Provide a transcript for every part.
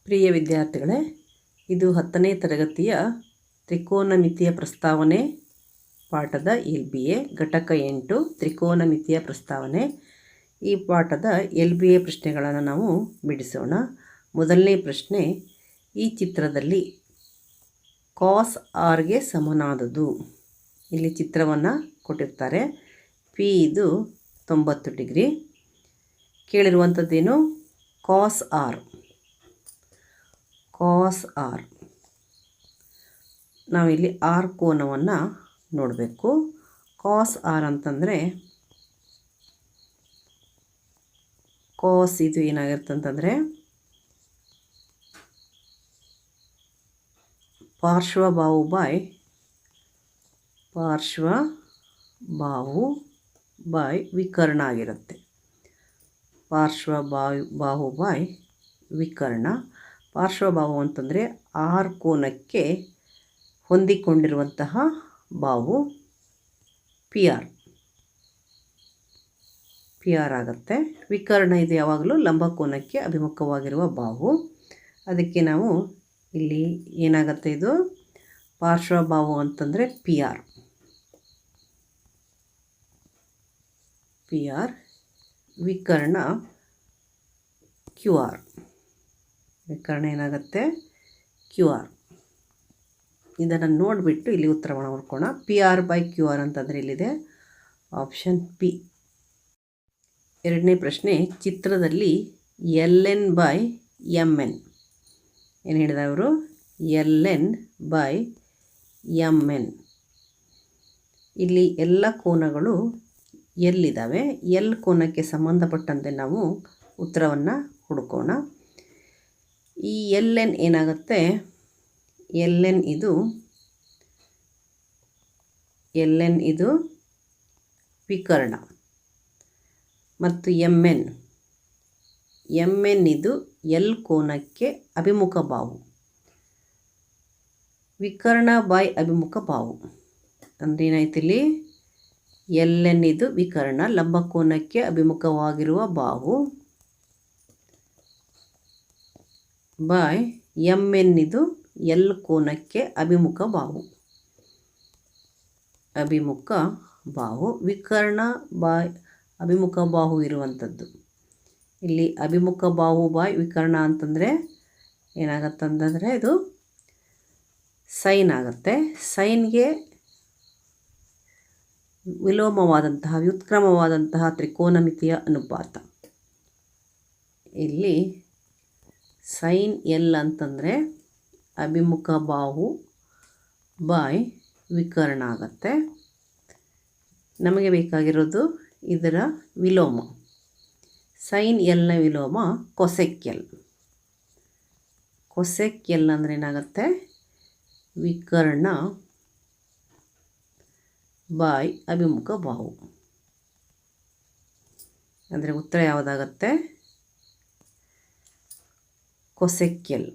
ಪ್ರಿಯ ವಿದ್ಯಾರ್ಥಿಗಳೇ, ಇದು 10ನೇ ತರಗತಿಯ ತ್ರಿಕೋನಮಿತಿಯ ಪ್ರಸ್ತಾವನೆ ಪಾಠದ LBA ಘಟಕ 8 ತ್ರಿಕೋನಮಿತಿಯ ಪ್ರಸ್ತಾವನೆ. ಈ ಪಾಠದ LBA ಪ್ರಶ್ನೆಗಳನ್ನು ನಾವು ಬಿಡಿಸೋಣ. ಮೊದಲನೇ ಪ್ರಶ್ನೆ, ಈ ಚಿತ್ರದಲ್ಲಿ cos rಗೆ ಸಮನಾದುದು. ಇಲ್ಲಿ ಚಿತ್ರವನ್ನು ಕೊಟ್ಟಿರ್ತಾರೆ. P ಇದು 90 ಡಿಗ್ರಿ. ಕೇಳಿರುವಂಥದ್ದೇನು? cos r. ನಾವಿಲ್ಲಿ r ಕೋನವನ್ನು ನೋಡಬೇಕು. cos r ಅಂತಂದರೆ cos ಇದು ಏನಾಗಿರ್ತಂತಂದರೆ ಪಾರ್ಶ್ವಬಾಹು ಬೈ ವಿಕರ್ಣ ಆಗಿರುತ್ತೆ. ಪಾರ್ಶ್ವಬಾಹು ಬೈ ವಿಕರ್ಣ. ಪಾರ್ಶ್ವಬಾಹು ಅಂತಂದರೆ r ಕೋನಕ್ಕೆ ಹೊಂದಿಕೊಂಡಿರುವಂತಹ ಬಾಹು ಪಿ ಆರ್ ಆಗುತ್ತೆ. ವಿಕರ್ಣ ಇದು ಯಾವಾಗಲೂ ಲಂಬಕೋನಕ್ಕೆ ಅಭಿಮುಖವಾಗಿರುವ ಬಾಹು. ಅದಕ್ಕೆ ನಾವು ಇಲ್ಲಿ ಏನಾಗುತ್ತೆ, ಇದು ಪಾರ್ಶ್ವಬಾಹು ಅಂತಂದರೆ ಪಿ ಆರ್. ವಿಕರ್ಣ ಕ್ಯೂ ಆರ್. ವಿಕರ್ಣ ಏನಾಗುತ್ತೆ? Q R. ಇದನ್ನು ನೋಡಿಬಿಟ್ಟು ಇಲ್ಲಿ ಉತ್ತರವನ್ನು ಹುಡ್ಕೋಣ. P R by Q R ಅಂತಂದರೆ ಇಲ್ಲಿದೆ ಆಪ್ಷನ್ ಪಿ. ಎರಡನೇ ಪ್ರಶ್ನೆ, ಚಿತ್ರದಲ್ಲಿ L N by M N ಏನು ಹೇಳಿದ ಅವರು? L N by M N. ಇಲ್ಲಿ ಎಲ್ಲ ಕೋನಗಳು ಎಲ್ಲಿದ್ದಾವೆ. ಎಲ್ ಕೋನಕ್ಕೆ ಸಂಬಂಧಪಟ್ಟಂತೆ ನಾವು ಉತ್ತರವನ್ನು ಹುಡುಕೋಣ. ಈ ಎಲ್ ಎನ್ ಏನಾಗುತ್ತೆ? ಎಲ್ ಎನ್ ಇದು ವಿಕರ್ಣ ಮತ್ತು ಎಮ್ ಎನ್ ಇದು ಎಲ್ ಕೋನಕ್ಕೆ ಅಭಿಮುಖ ಬಾಹು. ವಿಕರ್ಣ ಬೈ ಅಭಿಮುಖ ಬಾಹು ಅಂದರೆ ಏನಾಯ್ತು ಇಲ್ಲಿ? ಎಲ್ ಎನ್ ಇದು ವಿಕರ್ಣ, ಲಂಬಕೋನಕ್ಕೆ ಅಭಿಮುಖವಾಗಿರುವ ಬಾಹು, ಬೈ ಎಮ್ ಎನ್ ಇದು ಎಲ್ ಕೋನಕ್ಕೆ ಅಭಿಮುಖ ಬಾಹು. ವಿಕರ್ಣ ಬೈ ಅಭಿಮುಖ ಬಾಹು ಇರುವಂಥದ್ದು. ಇಲ್ಲಿ ಅಭಿಮುಖ ಬಾಹು ಬೈ ವಿಕರ್ಣ ಅಂತಂದರೆ ಏನಾಗತ್ತಂತಂದರೆ ಇದು ಸೈನ್ ಆಗುತ್ತೆ. ಸೈನ್ಗೆ ವಿಲೋಮವಾದಂತಹ ವ್ಯುತ್ಕ್ರಮವಾದಂತಹ ತ್ರಿಕೋನಮಿತಿಯ ಅನುಪಾತ. ಇಲ್ಲಿ ಸೈನ್ ಎಲ್ ಅಂತಂದರೆ ಅಭಿಮುಖ ಬಾಹು ಬೈ ವಿಕರ್ಣ ಆಗುತ್ತೆ. ನಮಗೆ ಬೇಕಾಗಿರೋದು ಇದರ ವಿಲೋಮ. ಸೈನ್ ಎಲ್ನ ವಿಲೋಮ ಕೊಸೆಕ್ ಎಲ್. ಕೊಸೆಕ್ ಎಲ್ ಅಂದರೆ ಏನಾಗುತ್ತೆ? ವಿಕರ್ಣ ಬೈ ಅಭಿಮುಖ ಬಾಹು. ಅಂದರೆ ಉತ್ತರ ಯಾವುದಾಗತ್ತೆ? Cosec L.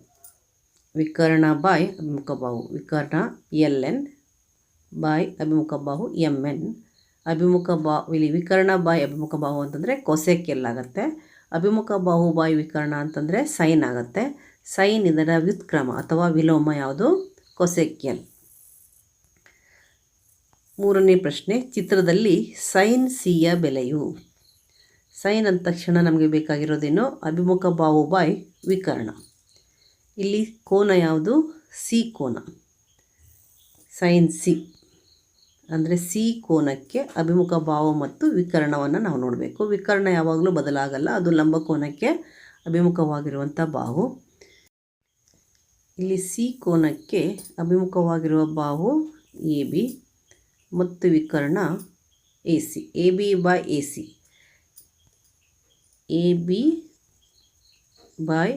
ವಿಕರ್ಣ ಬೈ ಅಭಿಮುಖ ಬಾಹು. ವಿಕರ್ಣ ಎಲ್ ಎನ್ ಬೈ ಅಭಿಮುಖ ಬಾಹು ಎಮ್ ಎನ್. ಇಲ್ಲಿ ವಿಕರ್ಣ ಬೈ ಅಭಿಮುಖ ಬಾಹು ಅಂತಂದರೆ ಕೊಸೆಕ್ ಎಲ್ ಆಗುತ್ತೆ. ಅಭಿಮುಖ ಬಾಹು ಬೈ ವಿಕರ್ಣ ಅಂತಂದರೆ ಸೈನ್ ಆಗುತ್ತೆ. ಸೈನ್ ಇದರ ವ್ಯುತ್ಕ್ರಮ ಅಥವಾ ವಿಲೋಮ ಯಾವುದು? Cosec L. ಮೂರನೇ ಪ್ರಶ್ನೆ, ಚಿತ್ರದಲ್ಲಿ ಸೈನ್ ಸಿಯ ಬೆಲೆಯು. ಸೈನ್ ಅಂದ ತಕ್ಷಣ ನಮಗೆ ಬೇಕಾಗಿರೋದೇನು? ಅಭಿಮುಖ ಬಾಹು ಬೈ ವಿಕರ್ಣ. ಇಲ್ಲಿ ಕೋನ ಯಾವುದು? ಸಿ ಕೋನ. ಸೈನ್ ಸಿ ಅಂದರೆ ಸಿ ಕೋನಕ್ಕೆ ಅಭಿಮುಖ ಬಾಹು ಮತ್ತು ವಿಕರ್ಣವನ್ನು ನಾವು ನೋಡಬೇಕು. ವಿಕರ್ಣ ಯಾವಾಗಲೂ ಬದಲಾಗಲ್ಲ, ಅದು ಲಂಬಕೋನಕ್ಕೆ ಅಭಿಮುಖವಾಗಿರುವಂಥ ಬಾಹು. ಇಲ್ಲಿ ಸಿ ಕೋನಕ್ಕೆ ಅಭಿಮುಖವಾಗಿರುವ ಬಾಹು ಎ ಬಿ ಮತ್ತು ವಿಕರ್ಣ A C. A B by A C. A B by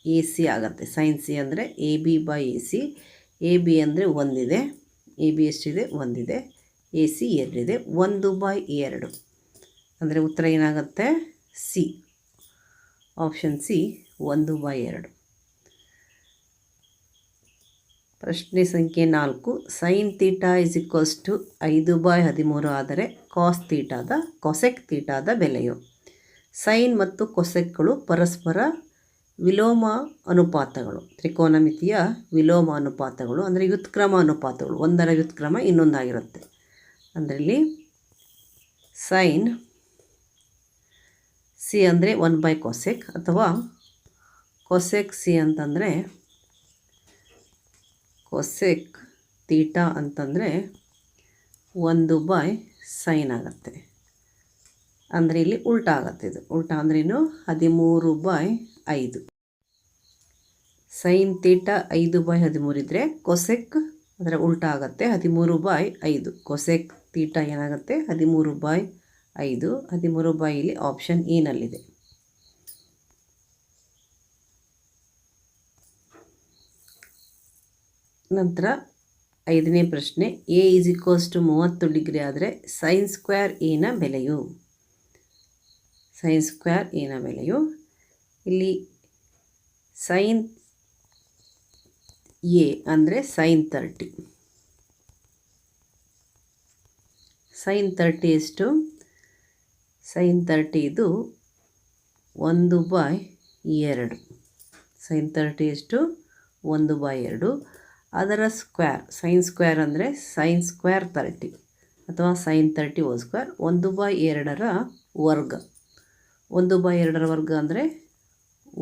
A C ಆಗುತ್ತೆ. ಸೈನ್ ಸಿ ಅಂದರೆ A B by A C. A B ಅಂದರೆ ಒಂದಿದೆ, ಎ ಬಿ ಎಷ್ಟಿದೆ? ಒಂದಿದೆ. ಎ ಸಿ ಎರಡಿದೆ. 1/2 ಅಂದರೆ ಉತ್ತರ ಏನಾಗುತ್ತೆ? ಸಿ. Option C 1/2. ಪ್ರಶ್ನೆ ಸಂಖ್ಯೆ 4, ಸೈನ್ ತೀಟಾ = 5/13 ಆದರೆ ಕೊಸೆಕ್ ತೀಟಾದ ಬೆಲೆಯು. ಸೈನ್ ಮತ್ತು ಕೊಸೆಕ್ಗಳು ಪರಸ್ಪರ ವಿಲೋಮ ಅನುಪಾತಗಳು, ತ್ರಿಕೋನಮಿತಿಯ ವಿಲೋಮ ಅನುಪಾತಗಳು ಅಂದರೆ ವ್ಯುತ್ಕ್ರಮ ಅನುಪಾತಗಳು, ಒಂದರ ವ್ಯುತ್ಕ್ರಮ ಇನ್ನೊಂದಾಗಿರುತ್ತೆ. ಅಂದರೆ ಇಲ್ಲಿ ಸೈನ್ ಸಿ ಅಂದರೆ 1 ಕೊಸೆಕ್, ಅಥವಾ ಕೊಸೆಕ್ ಸಿ ಅಂತಂದರೆ ಕೊಸೆಕ್ ತೀಟಾ ಅಂತಂದರೆ 1 ಸೈನ್ ಆಗುತ್ತೆ. ಅಂದರೆ ಇಲ್ಲಿ ಉಲ್ಟಾ ಆಗುತ್ತೆ. ಇದು ಉಲ್ಟಾ ಅಂದ್ರೇನು, 13/5. ಸೈನ್ ತೀಟಾ 5/13 ಇದ್ದರೆ ಕೊಸೆಕ್ ಅದರ ಉಲ್ಟಾ ಆಗುತ್ತೆ, 13/5. ಕೊಸೆಕ್ ತೀಟಾ ಏನಾಗುತ್ತೆ, 13/5. 13 ಇಲ್ಲಿ ಆಪ್ಷನ್ ಎನಲ್ಲಿದೆ. ನಂತರ 5ನೇ ಪ್ರಶ್ನೆ, ಎ = 30 ಡಿಗ್ರಿ ಆದರೆ ಸೈನ್ ಸ್ಕ್ವೇರ್ ಎನ ಬೆಲೆಯು. ಸೈನ್ ಸ್ಕ್ವೇರ್ ಎನ ಬೆಲೆಯು ಇಲ್ಲಿ ಸೈನ್ ಎ ಅಂದರೆ ಸೈನ್ 30. ಸೈನ್ 30 ಎಷ್ಟು? ಸೈನ್ 30 ಇದು 1/2. ಸೈನ್ 30 ಎಷ್ಟು? 1/2. ಅದರ ಸ್ಕ್ವೇರ್, ಸೈನ್ ಸ್ಕ್ವೇರ್ ಅಂದರೆ ಸೈನ್ ಸ್ಕ್ವೇರ್ 30 ಅಥವಾ ಸೈನ್ 30 ಹೋಲ್ ಸ್ಕ್ವೇರ್. 1/2ರ ವರ್ಗ. 1/2ರ ವರ್ಗ ಅಂದರೆ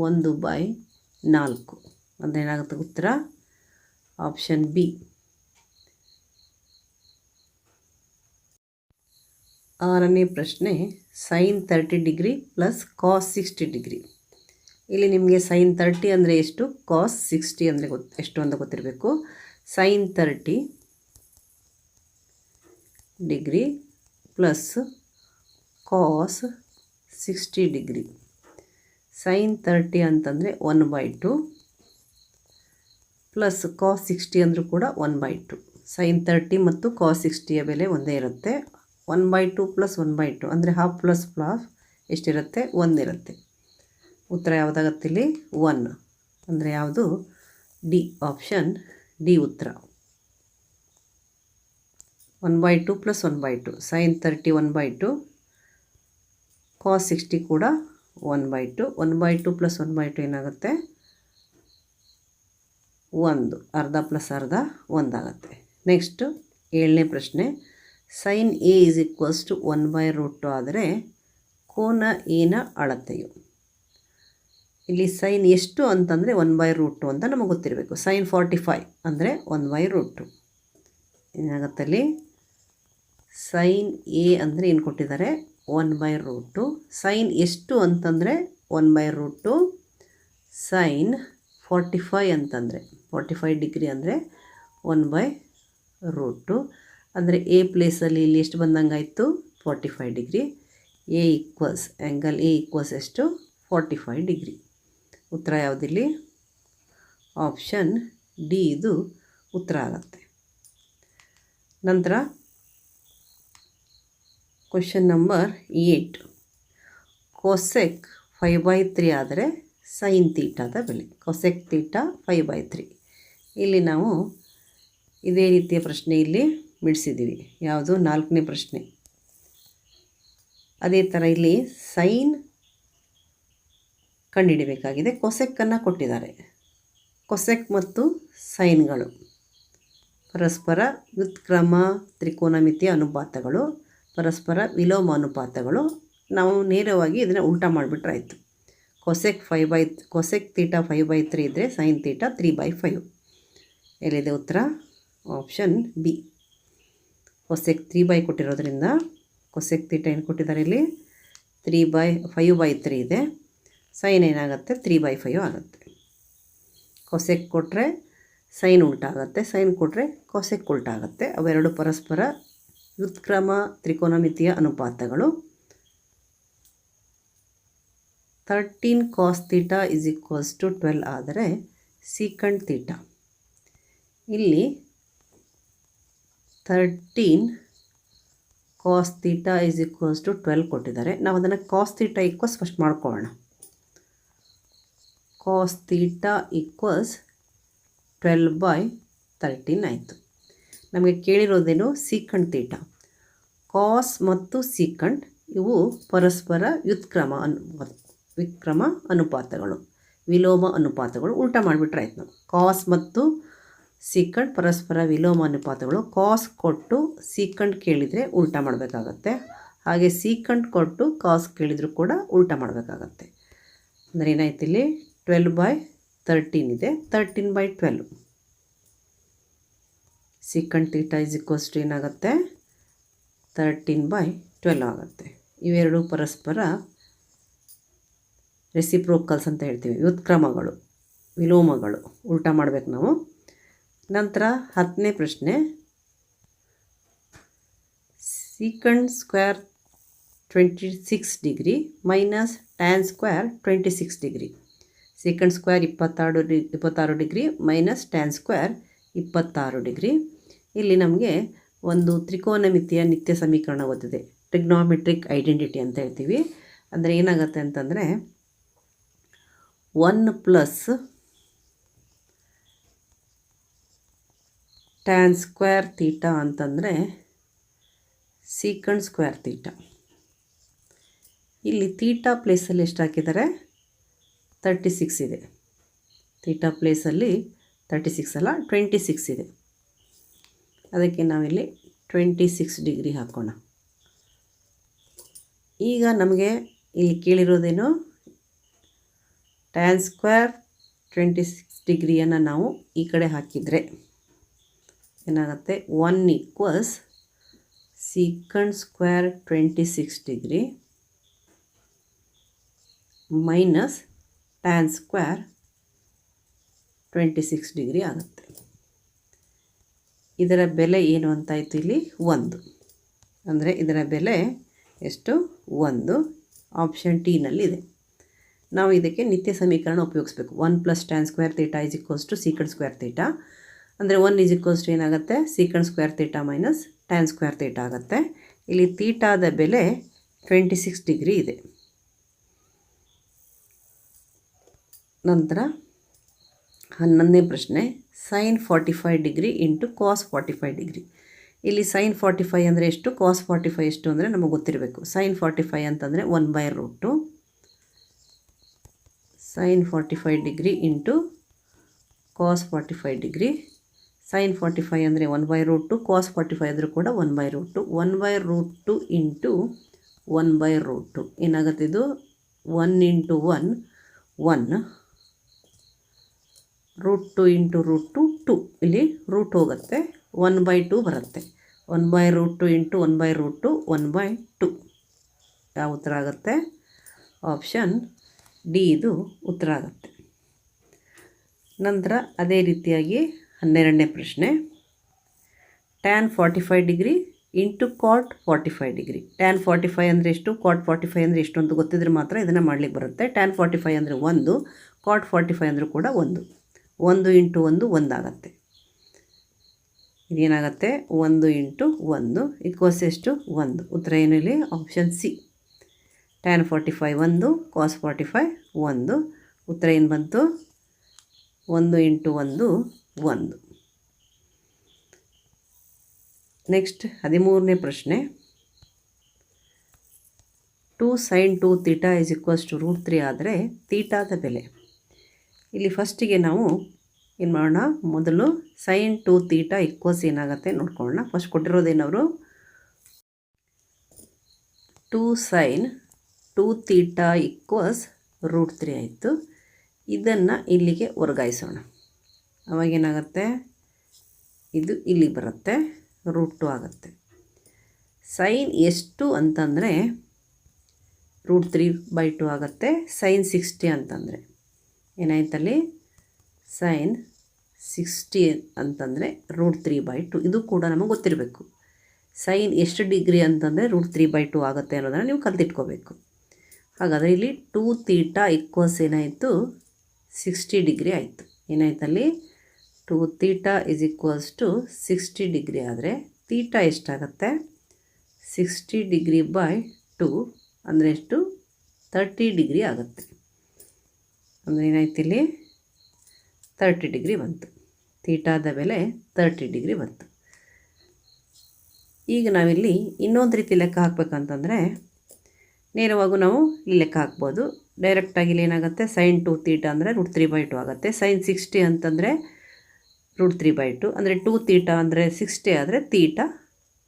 1/4. ಅಂದರೆ ಏನಾಗುತ್ತೆ ಉತ್ತರ ಆಪ್ಷನ್ ಬಿ. 6ನೇ ಪ್ರಶ್ನೆ, sine 30 degree plus cos 60 degree. ಇಲ್ಲಿ ನಿಮಗೆ ಸೈನ್ 30 ಅಂದರೆ ಎಷ್ಟು, ಕಾಸ್ 60 ಅಂದರೆ ಎಷ್ಟು ಅಂತ ಗೊತ್ತಿರಬೇಕು. Sine 30 degree plus cos 60 degree. Sine 30 ಅಂತಂದರೆ 1/2 ಪ್ಲಸ್ ಕಾಸ್ 60 ಅಂದರೂ ಕೂಡ 1/2. ಸೈನ್ 30 ಮತ್ತು ಕಾಸ್ 60ಯ ಬೆಲೆ ಒಂದೇ ಇರುತ್ತೆ. 1/2 ಪ್ಲಸ್ 1/2 ಅಂದರೆ ಹಾಫ್ ಪ್ಲಸ್ ಪ್ಲಸ್ ಎಷ್ಟಿರುತ್ತೆ, 1 ಇರುತ್ತೆ. ಉತ್ತರ ಯಾವುದಾಗತ್ತೆ ಇಲ್ಲಿ, 1. ಅಂದರೆ ಯಾವುದು, ಡಿ, ಆಪ್ಷನ್ ಡಿ ಉತ್ತರ. 1/2 ಪ್ಲಸ್ 1/2. ಸೈನ್ 30 1/2, ಕಾಸ್ 60 ಕೂಡ 1/2. 1/2 ಪ್ಲಸ್ 1/2 ಏನಾಗುತ್ತೆ, 1. ಅರ್ಧ ಪ್ಲಸ್ ಅರ್ಧ 1 ಆಗುತ್ತೆ. ನೆಕ್ಸ್ಟ್ 7ನೇ ಪ್ರಶ್ನೆ, ಸೈನ್ ಎ = 1/√2 ಆದರೆ ಕೋನ ಎನ ಅಳತೆಯು. ಇಲ್ಲಿ ಸೈನ್ ಎಷ್ಟು ಅಂತಂದರೆ 1/√2 ಅಂತ ನಮಗೆ ಗೊತ್ತಿರಬೇಕು. ಸೈನ್ 45 ಅಂದರೆ 1/√2. ಏನಾಗುತ್ತೆ ಅಲ್ಲಿ, ಸೈನ್ ಎ ಅಂದರೆ ಏನು ಕೊಟ್ಟಿದ್ದಾರೆ, 1/√2. ಸೈನ್ ಎಷ್ಟು ಅಂತಂದರೆ 1/√2. ಸೈನ್ 45 ಅಂತಂದರೆ 45 ಡಿಗ್ರಿ ಅಂದರೆ 1/√2. ಅಂದರೆ ಎ ಪ್ಲೇಸಲ್ಲಿ ಇಲ್ಲಿ ಎಷ್ಟು ಬಂದಂಗಾಯಿತು, 45 degree. A equals angle A equals ಎಷ್ಟು, 45 ಡಿಗ್ರಿ. ಉತ್ತರ ಯಾವುದಿಲ್ಲಿ, ಆಪ್ಷನ್ ಡಿ ಇದು ಉತ್ತರ ಆಗುತ್ತೆ. ನಂತರ ಕ್ವೆಶ್ಚನ್ ನಂಬರ್ 8, ಕೊಸೆಕ್ 5/3 ಆದರೆ ಸೈನ್ ತೀಟಾದ ಬೆಲೆ. Cosec theta 5/3. ಇಲ್ಲಿ ನಾವು ಇದೇ ರೀತಿಯ ಪ್ರಶ್ನೆ ಇಲ್ಲಿ ಬಿಡಿಸಿದ್ದೀವಿ. ಯಾವುದು, 4ನೇ ಪ್ರಶ್ನೆ. ಅದೇ ಥರ ಇಲ್ಲಿ ಸೈನ್ ಕಂಡುಹಿಡಬೇಕಾಗಿದೆ. ಕೊಸೆಕ್ಕನ್ನು ಕೊಟ್ಟಿದ್ದಾರೆ. ಕೊಸೆಕ್ ಮತ್ತು ಸೈನ್ಗಳು ಪರಸ್ಪರ ವ್ಯುತ್ಕ್ರಮ ತ್ರಿಕೋನಮಿತಿಯ ಅನುಪಾತಗಳು, ಪರಸ್ಪರ ವಿಲೋಮ ಅನುಪಾತಗಳು. ನಾವು ನೇರವಾಗಿ ಇದನ್ನು ಉಲ್ಟಾ ಮಾಡಿಬಿಟ್ರೆ ಆಯಿತು. ಕೊಸೆಕ್ ತೀಟಾ 5/3 ಇದ್ದರೆ ಸೈನ್ ತೀಟಾ 3/5. ಎಲ್ಲಿದೆ ಉತ್ತರ, ಆಪ್ಷನ್ ಬಿ. ಕೊಸೆಕ್ 3/5 ಕೊಟ್ಟಿರೋದ್ರಿಂದ ಕೊಸೆಕ್ ತೀಟಾ ಏನು ಕೊಟ್ಟಿದ್ದಾರೆ ಇಲ್ಲಿ, 5/3 ಇದೆ. ಸೈನ್ ಏನಾಗುತ್ತೆ, 3/5 ಆಗುತ್ತೆ. ಕೊಸೆಕ್ ಕೊಟ್ಟರೆ ಸೈನ್ ಉಲ್ಟಾ ಆಗುತ್ತೆ, ಸೈನ್ ಕೊಟ್ಟರೆ ಕೊಸೆಕ್ ಉಲ್ಟಾ ಆಗುತ್ತೆ. ಅವೆರಡು ಪರಸ್ಪರ ವ್ಯುತ್ಕ್ರಮ ತ್ರಿಕೋನಮಿತಿಯ ಅನುಪಾತಗಳು. 13 ಕಾಸ್ ತೀಟಾ = 12 ಆದರೆ ಸೀಕಂಡ್ ತೀಟಾ. ಇಲ್ಲಿ 13 ಕಾಸ್ ತೀಟಾ = 12 ಕೊಟ್ಟಿದ್ದಾರೆ. ನಾವು ಅದನ್ನು ಕಾಸ್ ತೀಟಾ ಈಕ್ವಲ್ಸ್ ಫಸ್ಟ್ ಮಾಡ್ಕೊಳ್ಳೋಣ. ಕಾಸ್ ತೀಟಾ ಈಕ್ವಲ್ಸ್ 12/13 ಆಯಿತು. ನಮಗೆ ಕೇಳಿರೋದೇನು, ಸೀಕಂಡ್ ತೀಟಾ. ಕಾಸ್ ಮತ್ತು ಸೀಕಂಡ್ ಇವು ಪರಸ್ಪರ ವ್ಯುತ್ಕ್ರಮ ಅನುಪಾತಗಳು. ವಿಲೋಮ ಅನುಪಾತಗಳು. ಉಲ್ಟಾ ಮಾಡಿಬಿಟ್ರೆ ಆಯ್ತು. ನಾವು ಕಾಸ್ ಮತ್ತು ಸೀಕಂಡ್ ಪರಸ್ಪರ ವಿಲೋಮ ಅನುಪಾತಗಳು. ಕಾಸ್ ಕೊಟ್ಟು ಸೀಕಂಡ್ ಕೇಳಿದರೆ ಉಲ್ಟಾ ಮಾಡಬೇಕಾಗತ್ತೆ. ಹಾಗೆ ಸೀಕಂಡ್ ಕೊಟ್ಟು ಕಾಸ್ ಕೇಳಿದರೂ ಕೂಡ ಉಲ್ಟಾ ಮಾಡಬೇಕಾಗತ್ತೆ. ಅಂದರೆ ಏನಾಯ್ತು ಇಲ್ಲಿ 12/13 ಇದೆ. 13/12 ಸೀಕಂಡ್ ಥೀಟಾ ಇಸ್ ಈಕ್ವಲ್ಸ್ ಟು ಏನಾಗುತ್ತೆ 13/12 ಆಗುತ್ತೆ. ಇವೆರಡು ಪರಸ್ಪರ ರೆಸಿಪ್ರೋಕಲ್ಸ್ ಅಂತ ಹೇಳ್ತೀವಿ, ವ್ಯುತ್ಕ್ರಮಗಳು, ವಿಲೋಮಗಳು. ಉಲ್ಟಾ ಮಾಡಬೇಕು ನಾವು. ನಂತರ 10ನೇ ಪ್ರಶ್ನೆ, secant square 26 degree minus tan square 26 degree. Secant square 26 degree minus tan square 26 degree. ಇಲ್ಲಿ ನಮಗೆ ಒಂದು ತ್ರಿಕೋನಮಿತಿಯ ನಿತ್ಯ ಸಮೀಕರಣ ಓದಿದೆ, ಟ್ರಿಗ್ನೋಮೆಟ್ರಿಕ್ ಐಡೆಂಟಿಟಿ ಅಂತ ಹೇಳ್ತೀವಿ. ಅಂದರೆ ಏನಾಗುತ್ತೆ ಅಂತಂದರೆ 1 ಪ್ಲಸ್ ಟ್ಯಾನ್ ಸ್ಕ್ವೇರ್ ತೀಟಾ ಅಂತಂದರೆ ಸೀಕಂಡ್ ಸ್ಕ್ವೇರ್ ತೀಟಾ. ಇಲ್ಲಿ ತೀಟಾ ಪ್ಲೇಸಲ್ಲಿ ಎಷ್ಟು ಹಾಕಿದ್ದಾರೆ 36 ಇದೆ. ತೀಟಾ ಪ್ಲೇಸಲ್ಲಿ 36 ಅಲ್ಲ 26 ಇದೆ. ಅದಕ್ಕೆ ನಾವಿಲ್ಲಿ 26 ಡಿಗ್ರಿ ಹಾಕೋಣ. ಈಗ ನಮಗೆ ಇಲ್ಲಿ ಕೇಳಿರೋದೇನು, ಟ್ಯಾನ್ ಸ್ಕ್ವೇರ್ 26 ಡಿಗ್ರಿಯನ್ನು ನಾವು ಈ ಕಡೆ ಹಾಕಿದರೆ ಏನಾಗುತ್ತೆ 1 equals secant square 26 degree minus tan square 26 degree ಆಗುತ್ತೆ. ಇದರ ಬೆಲೆ ಏನು ಅಂತಾಯಿತು ಇಲ್ಲಿ 1. ಅಂದರೆ ಇದರ ಬೆಲೆ ಎಷ್ಟು 1. ಆಪ್ಷನ್ ಟಿನಲ್ಲಿದೆ. ನಾವು ಇದಕ್ಕೆ ನಿತ್ಯ ಸಮೀಕರಣ ಉಪಯೋಗಿಸ್ಬೇಕು. 1 plus tan square theta is equals to secant square theta. ಅಂದರೆ 1 ಇಸ್ ಈಕ್ವಲ್ಸ್ ಟು ಏನಾಗುತ್ತೆ secant square theta minus tan square theta ಆಗುತ್ತೆ. ಇಲ್ಲಿ ತೀಟಾದ ಬೆಲೆ 26 ಡಿಗ್ರಿ ಇದೆ. ನಂತರ 11ನೇ ಪ್ರಶ್ನೆ, sine 45 degree into cos 45 degree. ಇಲ್ಲಿ ಸೈನ್ 45 ಅಂದರೆ ಎಷ್ಟು, ಕಾಸ್ 45 ಎಷ್ಟು ಅಂದರೆ ನಮಗೆ ಗೊತ್ತಿರಬೇಕು. ಸೈನ್ 45 ಅಂತಂದರೆ 1/√2 sine 45 degree into cos 45 degree. Sine 45 ಅಂದರೆ 1/√2, ಕಾಸ್ 45 ಆದರೂ ಕೂಡ 1/√2. 1/√2 ಇಂಟು 1/√2 ಏನಾಗುತ್ತೆ, ಇದು 1 ಇಂಟು 1 1, √2 ಇಂಟು √2 2. ಇಲ್ಲಿ ರೂಟ್ ಹೋಗುತ್ತೆ 1/2 ಬರುತ್ತೆ. 1/√2 ಇಂಟು 1/√2 1/2. ಯಾವ ಉತ್ತರ ಆಗುತ್ತೆ, ಆಪ್ಷನ್ ಡಿ ಇದು ಉತ್ತರ ಆಗುತ್ತೆ. ನಂತರ ಅದೇ ರೀತಿಯಾಗಿ 12ನೇ ಪ್ರಶ್ನೆ, tan 45 degree into cot 45 degree. Tan 45 ಅಂದರೆ ಎಷ್ಟು, ಕಾಟ್ 45 ಅಂದರೆ ಎಷ್ಟು ಅಂತ ಗೊತ್ತಿದ್ರೆ ಮಾತ್ರ ಇದನ್ನು ಮಾಡಲಿಕ್ಕೆ ಬರುತ್ತೆ. ಟ್ಯಾನ್ 45 ಅಂದರೆ 1, ಕಾಟ್ 45 ಅಂದರೂ ಕೂಡ 1. 1 ಇಂಟು 1 1 ಆಗುತ್ತೆ. ಇದೇನಾಗುತ್ತೆ 1 ಇಂಟು 1 ಈಕ್ವಲ್ಸ್ ಎಷ್ಟು 1. ಉತ್ತರ ಏನು ಇಲ್ಲಿ ಆಪ್ಷನ್ ಸಿ. ಟ್ಯಾನ್ 45 1, ಕಾಸ್ 45 1. ಉತ್ತರ ಏನು ಬಂತು, 1 ಇಂಟು 1 1. ನೆಕ್ಸ್ಟ್ 13ನೇ ಪ್ರಶ್ನೆ, 2 sine 2 theta is equals to √3 ಆದರೆ ತೀಟಾದ ಬೆಲೆ. ಇಲ್ಲಿ ಫಸ್ಟಿಗೆ ನಾವು ಏನು ಮಾಡೋಣ, ಮೊದಲು ಸೈನ್ 2 ತೀಟಾ ಈಕ್ವಲ್ಸ್ ಏನಾಗುತ್ತೆ ನೋಡ್ಕೊಳ್ಳೋಣ. ಫಸ್ಟ್ ಕೊಟ್ಟಿರೋದೇನವರು 2 ಸೈನ್ 2 ತೀಟಾ ಈಕ್ವಲ್ಸ್ √3 ಆಯಿತು. ಇದನ್ನು ಇಲ್ಲಿಗೆ ವರ್ಗಾಯಿಸೋಣ. ಅವಾಗೇನಾಗುತ್ತೆ, ಇದು ಇಲ್ಲಿ ಬರುತ್ತೆ √2 ಆಗುತ್ತೆ. ಸೈನ್ ಎಷ್ಟು ಅಂತಂದರೆ √3/2 ಆಗುತ್ತೆ. ಸೈನ್ 60 ಅಂತಂದರೆ ಏನಾಯ್ತಲ್ಲಿ, ಸೈನ್ 60 ಅಂತಂದರೆ √3/2. ಇದು ಕೂಡ ನಮಗೆ ಗೊತ್ತಿರಬೇಕು. ಸೈನ್ ಎಷ್ಟು ಡಿಗ್ರಿ ಅಂತಂದರೆ √3/2 ಆಗುತ್ತೆ ಅನ್ನೋದನ್ನು ನೀವು ಕಲ್ತಿಟ್ಕೋಬೇಕು. ಹಾಗಾದರೆ ಇಲ್ಲಿ 2 ತೀಟಾ ಈಕ್ವಲ್ಸ್ ಏನಾಯಿತು 60 ಡಿಗ್ರಿ ಆಯಿತು. ಏನಾಯ್ತಲ್ಲಿ 2 theta is equals to 60 degree ಆದರೆ ತೀಟಾ ಎಷ್ಟಾಗುತ್ತೆ 60 ಡಿಗ್ರಿ/2 ಅಂದರೆ ಎಷ್ಟು 30 ಡಿಗ್ರಿ ಆಗುತ್ತೆ. ಅಂದರೆ ಏನಾಯ್ತು ಇಲ್ಲಿ 30 ಡಿಗ್ರಿ ಬಂತು. ತೀಟಾದ ಬೆಲೆ 30 ಡಿಗ್ರಿ ಬಂತು. ಈಗ ನಾವಿಲ್ಲಿ ಇನ್ನೊಂದು ರೀತಿ ಲೆಕ್ಕ ಹಾಕಬೇಕಂತಂದರೆ ನೇರವಾಗೂ ನಾವು ಇಲ್ಲಿ ಲೆಕ್ಕ ಹಾಕ್ಬೋದು. ಡೈರೆಕ್ಟಾಗಿ ಇಲ್ಲಿ ಏನಾಗುತ್ತೆ sin 2 θ ಅಂದರೆ √3/2 ಆಗುತ್ತೆ. sin 60 ಅಂತಂದರೆ √3/2 ಅಂದರೆ 2 θ ಅಂದರೆ 60 ಆದರೆ θ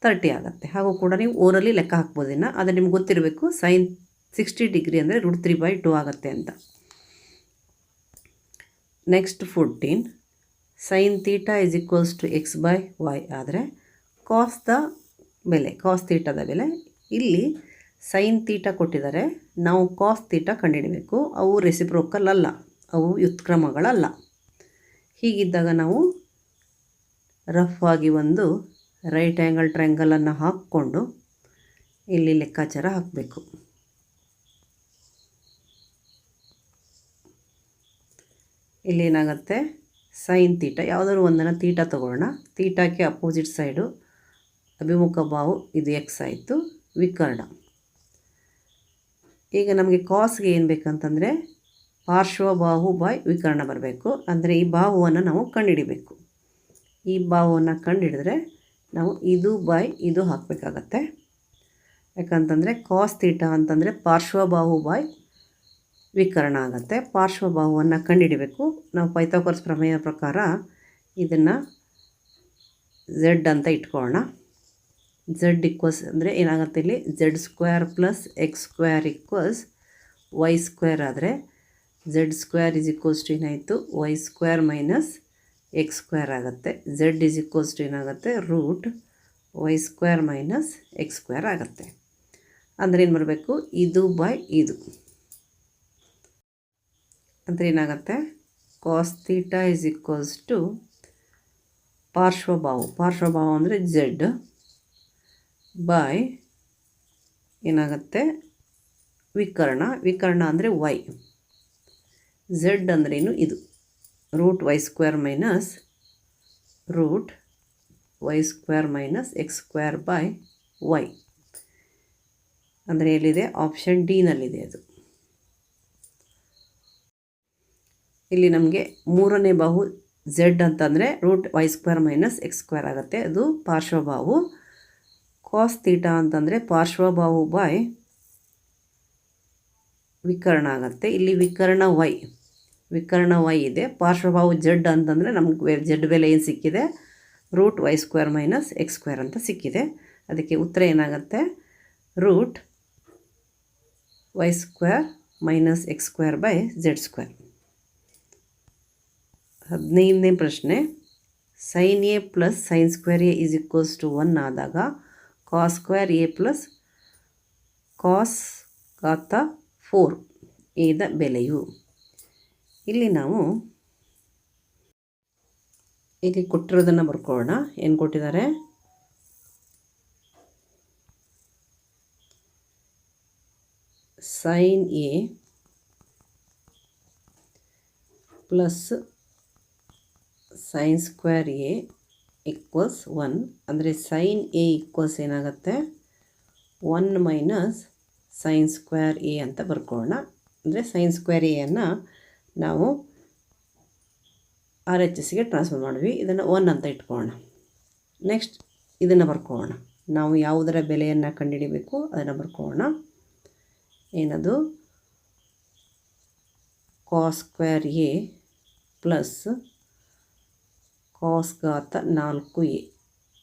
30 ಆಗುತ್ತೆ. ಹಾಗೂ ಕೂಡ ನೀವು ಓರಲ್ಲಿ ಲೆಕ್ಕ ಹಾಕ್ಬೋದು ಇನ್ನು, ಆದರೆ ನಿಮ್ಗೆ ಗೊತ್ತಿರಬೇಕು sin 60 ಡಿಗ್ರಿ ಅಂದರೆ √3/2 ಆಗುತ್ತೆ ಅಂತ. Next 14 sin θ is equals to x/y ಆದರೆ ಕಾಸ್ದ ಬೆಲೆ, ಕಾಸ್ ಥೀಟಾದ ಬೆಲೆ ಇಲ್ಲಿ sin θ ಕೊಟ್ಟಿದ್ದಾರೆ, ನಾವು ಕಾಸ್ θ ಕಂಡುಹಿಡಬೇಕು. ಅವು ರೆಸಿಪ್ರೋಕಲ್ ಅಲ್ಲ, ಅವು ವ್ಯುತ್ಕ್ರಮಗಳಲ್ಲ. ಹೀಗಿದ್ದಾಗ ನಾವು ರಫ್ ಆಗಿ ಒಂದು ರೈಟ್ ಆ್ಯಂಗಲ್ ಟ್ರಯಾಂಗಲನ್ನು ಹಾಕ್ಕೊಂಡು ಇಲ್ಲಿ ಲೆಕ್ಕಾಚಾರ ಹಾಕಬೇಕು. ಇಲ್ಲಿ ಏನಾಗುತ್ತೆ sin θ, ಯಾವುದಾದ್ರು ಒಂದನ್ನು θ ತಗೊಳ್ಳೋಣ. ಥೀಟಾಕ್ಕೆ ಅಪೋಸಿಟ್ ಸೈಡು ಅಭಿಮುಖ ಬಾಹು ಇದು x ಆಯಿತು, ವಿಕರ್ಣ. ಈಗ ನಮಗೆ ಕಾಸ್ಗೆ ಏನು ಬೇಕಂತಂದರೆ ಪಾರ್ಶ್ವಬಾಹು ಬೈ ವಿಕರ್ಣ ಬರಬೇಕು. ಅಂದರೆ ಈ ಬಾಹುವನ್ನು ನಾವು ಕಂಡುಹಿಡಿಬೇಕು. ಈ ಬಾಹುವನ್ನು ಕಂಡುಹಿಡಿದ್ರೆ ನಾವು ಇದು ಬೈ ಇದು ಹಾಕಬೇಕಾಗತ್ತೆ. ಯಾಕಂತಂದರೆ ಕಾಸ್ ಥೀಟಾ ಅಂತಂದರೆ ಪಾರ್ಶ್ವಬಾಹು ಬೈ ವಿಕರ್ಣ ಆಗುತ್ತೆ. ಪಾರ್ಶ್ವಬಾಹುವನ್ನು ಕಂಡುಹಿಡಬೇಕು. ನಾವು ಪೈಥಾಗೋರಸ್ ಪ್ರಮೇಯ ಪ್ರಕಾರ ಇದನ್ನು z ಅಂತ ಇಟ್ಕೊಳ್ಳೋಣ. z ಈಕ್ವಲ್ಸ್ ಅಂದರೆ ಏನಾಗುತ್ತೆ ಇಲ್ಲಿ z² + x² = y² ಆದರೆ z² ಇಸ್ ಈಕ್ವಲ್ಸ್ ಟು ಏನಾಯಿತು y² - x² ಆಗುತ್ತೆ. z ಇಸ್ ಈಕ್ವಲ್ಸ್ ಟು ಏನಾಗುತ್ತೆ √y² - x² ಆಗುತ್ತೆ. ಅಂದರೆ ಏನು ಬರಬೇಕು ಇದು ಬೈ ಇದು ಅಂದರೆ ಏನಾಗುತ್ತೆ cos theta is equals to ಪಾರ್ಶ್ವಬಾಹು ಅಂದರೆ z ಬೈ ಏನಾಗುತ್ತೆ ವಿಕರ್ಣ ಅಂದರೆ y. z ಅಂದ್ರೇನು ಇದು √y² - x² ಅಂದರೆ ಎಲ್ಲಿದೆ ಆಪ್ಷನ್ ಡಿನಲ್ಲಿದೆ ಅದು. ಇಲ್ಲಿ ನಮಗೆ ಮೂರನೇ ಬಾಹು z ಅಂತಂದರೆ √y² - x² ಆಗುತ್ತೆ, ಅದು ಪಾರ್ಶ್ವಬಾಹು. ಕಾಸ್ ಥೀಟಾ ಅಂತಂದರೆ ಪಾರ್ಶ್ವಬಾಹು ಬೈ ವಿಕರ್ಣ ಆಗುತ್ತೆ. ಇಲ್ಲಿ ವಿಕರ್ಣ y ಇದೆ, ಪಾರ್ಶ್ವಬಾಹು z ಅಂತಂದರೆ ನಮಗೆ z ಬೆಲೆ ಏನು ಸಿಕ್ಕಿದೆ √y² - x² ಅಂತ ಸಿಕ್ಕಿದೆ. ಅದಕ್ಕೆ ಉತ್ತರ ಏನಾಗುತ್ತೆ √y² - x² z². 15ನೇ ಪ್ರಶ್ನೆ sin a + sin² a = 1 ಆದಾಗ cos² a + cos⁴ ಎದ ಬೆಲೆಯು. ಇಲ್ಲಿ ನಾವು ಇಲ್ಲಿ ಕೊಟ್ಟಿರೋದನ್ನು ಬರ್ಕೊಳ್ಳೋಣ. ಏನು ಕೊಟ್ಟಿದ್ದಾರೆ sin a + sin² a = 1 ಅಂದರೆ sin a ಈಕ್ವಲ್ಸ್ ಏನಾಗುತ್ತೆ 1 - sin² a ಅಂತ ಬರ್ಕೊಳ್ಳೋಣ. ಅಂದರೆ sin² a ಅನ್ನು ನಾವು RHSಗೆ ಟ್ರಾನ್ಸ್ಫರ್ ಮಾಡಿದ್ವಿ, ಇದನ್ನು 1 ಅಂತ ಇಟ್ಕೊಳ್ಳೋಣ. ನೆಕ್ಸ್ಟ್ ಇದನ್ನು ಬರ್ಕೊಳ್ಳೋಣ. ನಾವು ಯಾವುದರ ಬೆಲೆಯನ್ನು ಕಂಡುಹಿಡಿಬೇಕು ಅದನ್ನು ಬರ್ಕೊಳ್ಳೋಣ. ಏನದು cos² a + cos⁴a.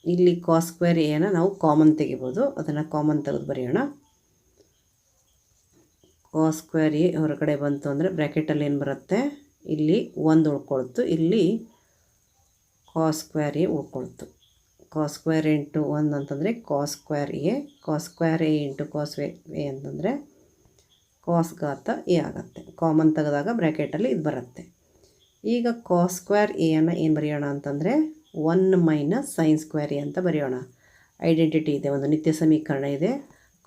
ಇಲ್ಲಿ cos² a ಅನ್ನು ನಾವು ಕಾಮನ್ ತೆಗಿಬೋದು, ಅದನ್ನು ಕಾಮನ್ ತೆಗೆದು ಬರೆಯೋಣ. cos² a ಹೊರಗಡೆ ಬಂತು ಅಂದರೆ ಬ್ರ್ಯಾಕೆಟಲ್ಲಿ ಏನು ಬರುತ್ತೆ ಇಲ್ಲಿ 1 ಉಳ್ಕೊಳ್ತು, ಇಲ್ಲಿ cos² a ಉಳ್ಕೊಳ್ತು. cos² ಇಂಟು 1 ಅಂತಂದರೆ cos² a, cos² a into cos a ಅಂತಂದರೆ cos⁴a ಆಗುತ್ತೆ. ಕಾಮನ್ ತೆಗೆದಾಗ ಬ್ರ್ಯಾಕೆಟಲ್ಲಿ ಇದು ಬರುತ್ತೆ. ಈಗ cos² a ಅನ್ನು ಏನು ಬರೆಯೋಣ ಅಂತಂದರೆ 1 - sin² a ಅಂತ ಬರೆಯೋಣ. ಐಡೆಂಟಿಟಿ ಇದೆ, ಒಂದು ನಿತ್ಯ ಸಮೀಕರಣ ಇದೆ.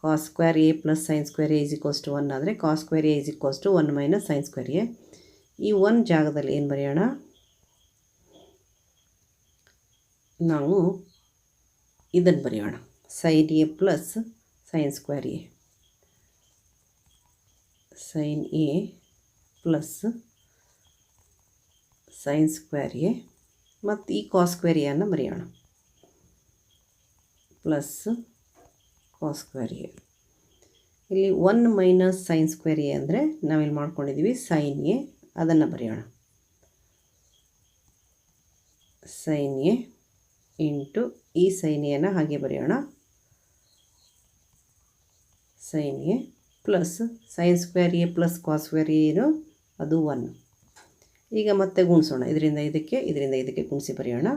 cos² a + sin² a = 1 ಆದರೆ cos² a = 1 - sin² a. ಈ 1 ಜಾಗದಲ್ಲಿ ಏನು ಬರೆಯೋಣ ನಾವು ಇದನ್ನು ಬರೆಯೋಣ sin a + sin² a. sin a + sin² a ಮತ್ತು ಈ cos² a ಅನ್ನು ಬರೆಯೋಣ ಪ್ಲಸ್ cos² a. ಇಲ್ಲಿ 1 ಮೈನಸ್ ಸೈನ್ ಸ್ಕ್ವೇರ್ ಎ ಅಂದರೆ ನಾವಿಲ್ಲಿ ಮಾಡ್ಕೊಂಡಿದ್ದೀವಿ ಸೈನ್ ಎ, ಅದನ್ನು ಬರೆಯೋಣ. ಸೈನ್ ಎ ಇಂಟು ಈ ಸೈನ್ ಎನ ಹಾಗೆ ಬರೆಯೋಣ. Sine A plus sine square A plus cos square ಏನು, ಅದು 1. ಈಗ ಮತ್ತೆ ಗುಣಿಸೋಣ. ಇದರಿಂದ ಇದಕ್ಕೆ ಗುಣಿಸಿ ಬರೆಯೋಣ.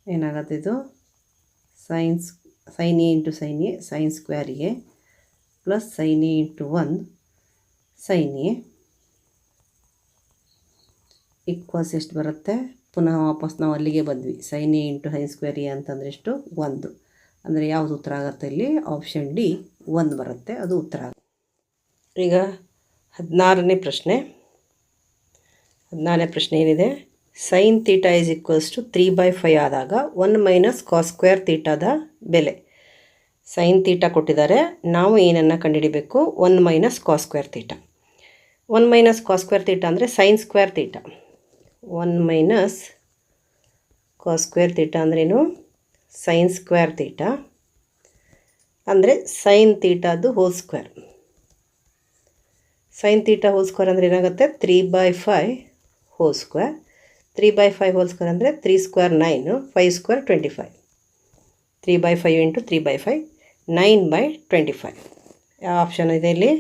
ಏನಾಗುತ್ತೆ ಇದು? Sign A into sine A, sign square A plus sign A into 1 sine A equals ಎಷ್ಟು ಬರುತ್ತೆ? ಪುನಃ ವಾಪಸ್ ನಾವು ಅಲ್ಲಿಗೆ ಬಂದ್ವಿ. Sign A into sine square A ಅಂತಂದರೆ ಎಷ್ಟು? 1. ಅಂದರೆ ಯಾವುದು ಉತ್ತರ ಆಗುತ್ತೆ ಇಲ್ಲಿ? ಆಪ್ಷನ್ ಡಿ 1 ಬರುತ್ತೆ, ಅದು ಉತ್ತರ ಆಗುತ್ತೆ. ಈಗ 16ನೇ ಪ್ರಶ್ನೆ. 16ನೇ ಪ್ರಶ್ನೆ ಏನಿದೆ? Sine theta is equals to 3/5 ಆದಾಗ 1 ಮೈನಸ್ ಕಾಸ್ ಸ್ಕ್ವೇರ್ ತೀಟಾದ ಬೆಲೆ. ಸೈನ್ ತೀಟಾ ಕೊಟ್ಟಿದ್ದಾರೆ, ನಾವು ಏನನ್ನು ಕಂಡುಹಿಡಿಬೇಕು? 1 minus cos square theta. 1 minus cos square theta ಅಂದರೆ sine square theta. 1 minus cos square theta ಅಂದ್ರೇನು? ಸೈನ್ ಸ್ಕ್ವೇರ್ ತೀಟಾ ಅಂದರೆ ಸೈನ್ ತೀಟಾದು whole square. Sine theta whole square ಅಂದರೆ ಏನಾಗುತ್ತೆ? 3/5 ಹೋಲ್ ಸ್ಕ್ವೇರ್. 3/5 ಹೋಲ್ ಸ್ಕ್ವೇರ್ ಅಂದರೆ 3 ಸ್ಕ್ವೇರ್ 9, 5 ಸ್ಕ್ವೇರ್ 25. 3/5 ಇಂಟು 3/5 9/25. ಯಾವ option ಇದೆ ಇಲ್ಲಿ?